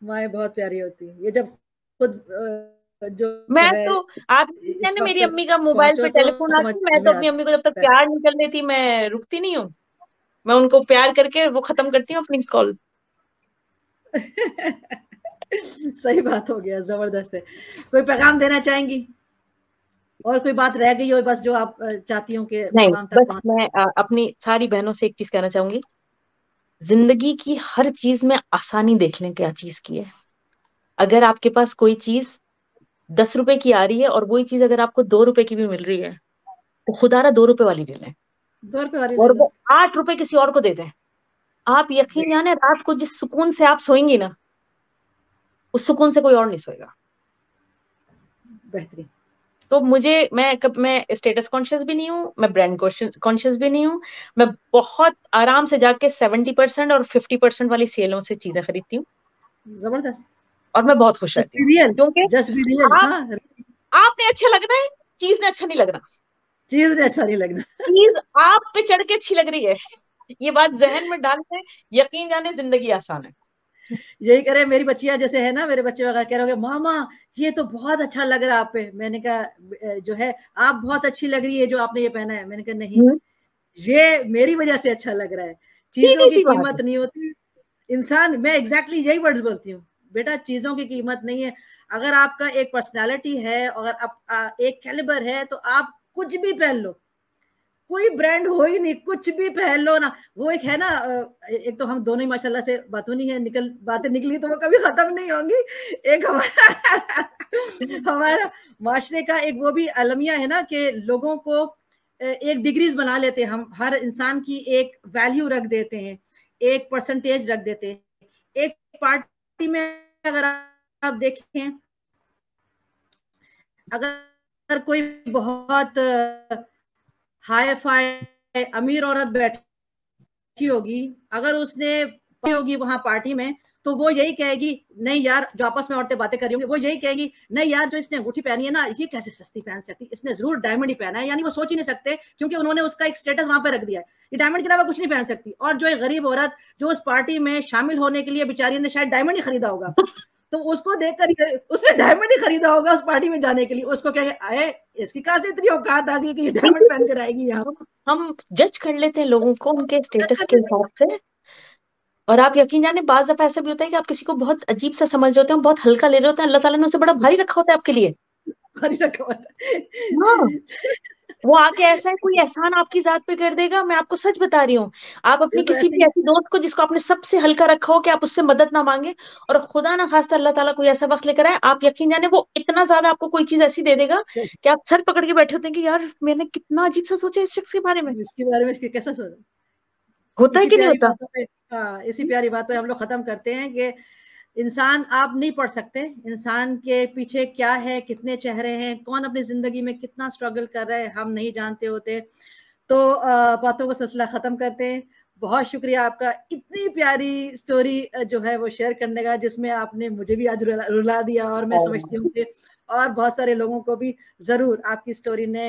माएँ बहुत प्यारी होती हैं, ये जब खुद जो मैं है तो, आप इस ने मेरी वक्त अम्मी का मोबाइल पहुंचो पे तो टेलीफोन समझ आती, मैं में तो अपनी अम्मी को जब तक आता है। प्यार नहीं कर लेती मैं रुकती नहीं हूँ, मैं उनको प्यार करके वो खत्म करती हूँ अपनी कॉल। सही बात हो गया, जबरदस्त है। कोई पैगाम देना चाहेंगी और कोई बात रह गई हो बस जो आप चाहती हो कि नहीं, आवाम तक बस पहुंच मैं सके? अपनी सारी बहनों से एक चीज कहना चाहूंगी, जिंदगी की हर चीज में आसानी देख लें क्या चीज की है। अगर आपके पास कोई चीज 10 रुपए की आ रही है और वही चीज अगर आपको 2 रुपए की भी मिल रही है, तो खुदारा 2 रुपए वाली ले लें, 2 रुपए वाली ले और लो। वो 8 रुपए किसी और को दे दें। आप यकीन जाने रात को जिस सुकून से आप सोएंगी ना, उस सुकून से कोई और नहीं सोएगा। बेहतरीन। तो मैं स्टेटस कॉन्शियस भी नहीं हूँ, मैं ब्रांड कॉन्शियस भी नहीं हूँ। मैं बहुत आराम से जाके 70% और 50% वाली सेलों से चीजें खरीदती हूँ जबरदस्त। और मैं बहुत खुश जस्ट रहती बी हूँ, रियल, क्योंकि जस्ट बी रियल। आप हाँ, आपने अच्छा लगना है, चीज ने अच्छा नहीं लगना, चीज अच्छा नहीं लगता। चीज आप पे चढ़ के अच्छी लग रही है, ये बात जहन में डाल के यकीन जाने जिंदगी आसान है। यही करे मेरी बच्चियां जैसे है ना, मेरे बच्चे वगैरह कह रहे होंगे मामा ये तो बहुत अच्छा लग रहा है आप पे। मैंने कहा जो है आप बहुत अच्छी लग रही है जो आपने ये पहना है। मैंने कहा नहीं, ये मेरी वजह से अच्छा लग रहा है। चीजों सीधी की सी बात है। कीमत नहीं होती इंसान, मैं एग्जैक्टली यही वर्ड्स बोलती हूँ बेटा, चीजों की कीमत नहीं है। अगर आपका एक पर्सनालिटी है और एक कैलिबर है तो आप कुछ भी पहन लो, कोई ब्रांड हो ही नहीं, कुछ भी पहन लो ना। वो एक है ना, एक तो हम दोनों ही माशाल्लाह से बातूनी है, बातें निकली तो वो कभी खत्म नहीं होंगी। एक हमारा हमारा माशरे का एक वो भी अलमिया है ना कि लोगों को एक डिग्रीज बना लेते हैं हम, हर इंसान की एक वैल्यू रख देते हैं, एक परसेंटेज रख देते हैं। एक पार्टी में अगर आप देखें, अगर कोई बहुत हाई फाई अमीर औरत बैठी होगी, अगर उसने होगी वहां पार्टी में, तो वो यही कहेगी, नहीं यार, जो आपस में औरतें बातें कर रही होंगी, वो यही कहेगी, नहीं यार, जो इसने अंगूठी पहनी है ना, ये कैसे सस्ती पहन सकती, इसने जरूर डायमंड ही पहना है। यानी वो सोच ही नहीं सकते, क्योंकि उन्होंने उसका एक स्टेटस वहां पर रख दिया है, ये डायमंड के अलावा कुछ नहीं पहन सकती। और जो एक गरीब औरत जो उस पार्टी में शामिल होने के लिए बेचारी ने शायद डायमंड ही खरीदा होगा, तो उसको देखकर उसने डायमंड ही खरीदा होगा उस पार्टी में जाने के लिए, उसको क्या आए, इसकी कहां से इतनी औकात आ गई कि ये डायमंड पहन कर आएगी यहाँ। हम जज कर लेते हैं लोगों को उनके स्टेटस के हिसाब से। और आप यकीन जाने, बाज दफा ऐसा भी होता है कि आप किसी को बहुत अजीब सा समझ रहे होते हैं, बहुत हल्का ले रहे होते हैं, अल्लाह ताला ने उसे बड़ा भारी रखा होता है आपके लिए। भारी रखा होता है। हाँ, वो आके ऐसा है कोई एहसान आपकी जात पे कर देगा, मैं आपको सच बता रही हूँ। आप अपनी बिल्कुल किसी ऐसे भी ही। ऐसी दोस्त को जिसको आपने सबसे हल्का रखा हो कि आप उससे मदद ना मांगे, और खुदा ना खास्ता अल्लाह ताला कोई ऐसा वक्त लेकर आए, आप यकीन जाने वो इतना ज्यादा आपको कोई चीज ऐसी दे देगा कि आप सर पकड़ के बैठे होते हैं कि यार मैंने कितना अजीब सा सोचा इस शख्स के बारे में। इसके बारे में कैसा सोचा। होता है इसी कि नहीं प्यारी होता? बातों पे, हाँ, इसी प्यारी बात पे हम लोग खत्म करते हैं कि इंसान आप नहीं पढ़ सकते, इंसान के पीछे क्या है, कितने चेहरे हैं, कौन अपनी जिंदगी में कितना स्ट्रगल कर रहा है, हम नहीं जानते होते। तो बातों का सिलसिला खत्म करते हैं। बहुत शुक्रिया आपका इतनी प्यारी स्टोरी जो है वो शेयर करने का, जिसमें आपने मुझे भी आज रुला दिया, और मैं समझती हूँ कि और बहुत सारे लोगों को भी जरूर आपकी स्टोरी ने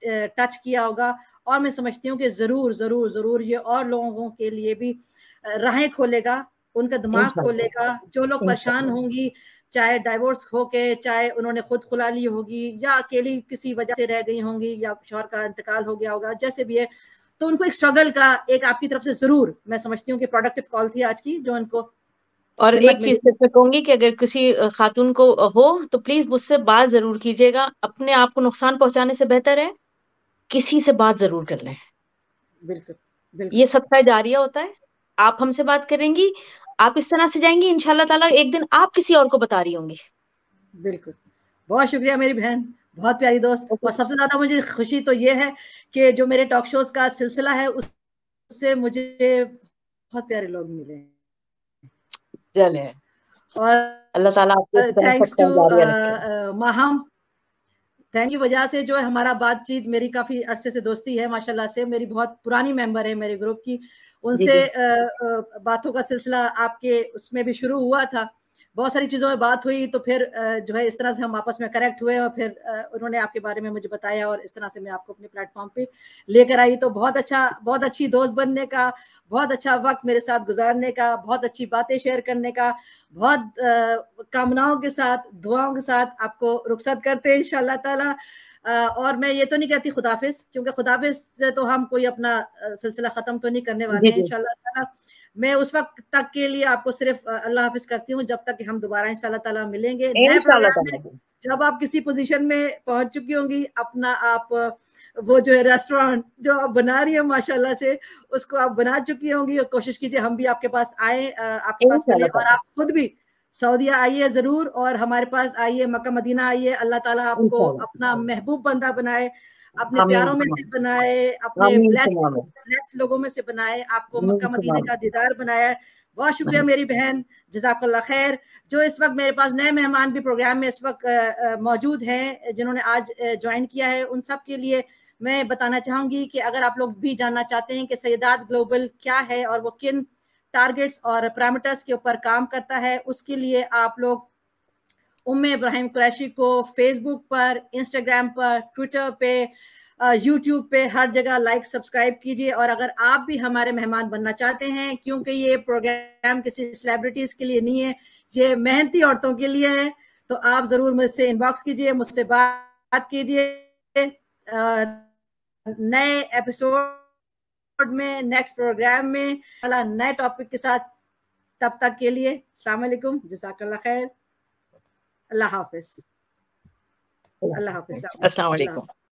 टच किया होगा। और मैं समझती हूँ कि जरूर जरूर जरूर ये और लोगों के लिए भी राहें खोलेगा, उनका दिमाग खोलेगा। जो लोग परेशान होंगी, चाहे डाइवोर्स हो के, चाहे उन्होंने खुद खुला ली होगी, या अकेली किसी वजह से रह गई होंगी, या शौहर का इंतकाल हो गया होगा, जैसे भी है, तो उनको एक स्ट्रगल का एक आपकी तरफ से जरूर, मैं समझती हूँ कि प्रोडक्टिव कॉल थी आज की, जो उनको और हिम्मत एक मिली। चीज मैं कहूंगी कि अगर किसी खातून को हो तो प्लीज मुझसे बात जरूर कीजिएगा। अपने आप को नुकसान पहुंचाने से बेहतर है किसी से बात जरूर कर लें। बिल्कुल बिल्कुल ये सबका जारिया होता है। आप हमसे बात करेंगी, आप इस तरह से जाएंगी, इंशाल्लाह ताला एक दिन आप किसी और को बता रही होंगी। बिल्कुल। बहुत शुक्रिया मेरी बहन, बहुत प्यारी दोस्त। और सबसे ज्यादा मुझे खुशी तो ये है कि जो मेरे टॉक शोज का सिलसिला है उससे मुझे बहुत प्यारे लोग मिले हैं। चले, और अल्लाह ताला आपको इस तरह थैंक्स सबका टू जारिया रखे। माहम, थैंक यू वजह से जो है हमारा बातचीत, मेरी काफी अरसे से दोस्ती है माशाल्लाह से, मेरी बहुत पुरानी मेंबर है मेरे ग्रुप की, जी उनसे जी। बातों का सिलसिला आपके उसमें भी शुरू हुआ था। बहुत सारी चीज़ों में बात हुई, तो फिर जो है इस तरह से हम आपस में कनेक्ट हुए, और फिर उन्होंने आपके बारे में मुझे बताया, और इस तरह से मैं आपको अपने प्लेटफॉर्म पे लेकर आई। तो बहुत अच्छा, बहुत अच्छी दोस्त बनने का, बहुत अच्छा वक्त मेरे साथ गुजारने का, बहुत अच्छी बातें शेयर करने का, बहुत कामनाओं के साथ, दुआओं के साथ आपको रुखसत करते हैं इंशाल्लाह ताला। और मैं ये तो नहीं कहती खुदाफिज, क्योंकि खुदाफिज से तो हम कोई अपना सिलसिला खत्म तो नहीं करने वाले जी हैं जी। इंशाल्लाह ताला। मैं उस वक्त तक के लिए आपको सिर्फ अल्लाह हाफिज करती हूँ, जब तक कि हम दोबारा इंशाल्लाह ताला मिलेंगे नए इंशाल्लाह प्रोग्राम में। ताला। जब आप किसी पोजीशन में पहुंच चुकी होंगी, अपना आप वो जो है रेस्टोरेंट जो आप बना रही है माशाल्लाह से, उसको आप बना चुकी होंगी, और कोशिश कीजिए हम भी आपके पास आए, आपके पास मिले, इंशाल्लाह और ताला। आप खुद भी सऊदीया आइए जरूर, और हमारे पास आइए, मक्का मदीना आइए। अल्लाह ताला आपको इंशाल्लाह। अपना महबूब बंदा बनाए, अपने आमीन प्यारों में से सुमा बनाए, अपने आमीन सुमा ब्लेस्ड लोगों में से बनाए, आपको आमीन मक्का सुमा मदीने का दीदार बनाया। बहुत शुक्रिया मेरी बहन, जज़ाकल्लाह खैर। जो इस वक्त मेरे पास नए मेहमान भी प्रोग्राम में इस वक्त मौजूद हैं, जिन्होंने आज ज्वाइन किया है, उन सब के लिए मैं बताना चाहूंगी कि अगर आप लोग भी जानना चाहते हैं कि सैयदात ग्लोबल क्या है और वो किन टारगेट्स और पैरामीटर्स के ऊपर काम करता है, उसके लिए आप लोग उम्मे इब्राहिम कुरैशी को फेसबुक पर, इंस्टाग्राम पर, ट्विटर पे, यूट्यूब पे, हर जगह लाइक सब्सक्राइब कीजिए। और अगर आप भी हमारे मेहमान बनना चाहते हैं, क्योंकि ये प्रोग्राम किसी सेलिब्रिटीज के लिए नहीं है, ये मेहनती औरतों के लिए है, तो आप जरूर मुझसे इनबॉक्स कीजिए, मुझसे बात कीजिए नए एपिसोड में, नेक्स्ट प्रोग्राम में, नए टॉपिक के साथ। तब तक के लिए अस्सलाम वालेकुम, जज़ाकल्लाह खैर, अल्लाह हाफिज, अल्लाह हाफिज, अस्सलाम अल्लाह वालेकुम। हाफिज।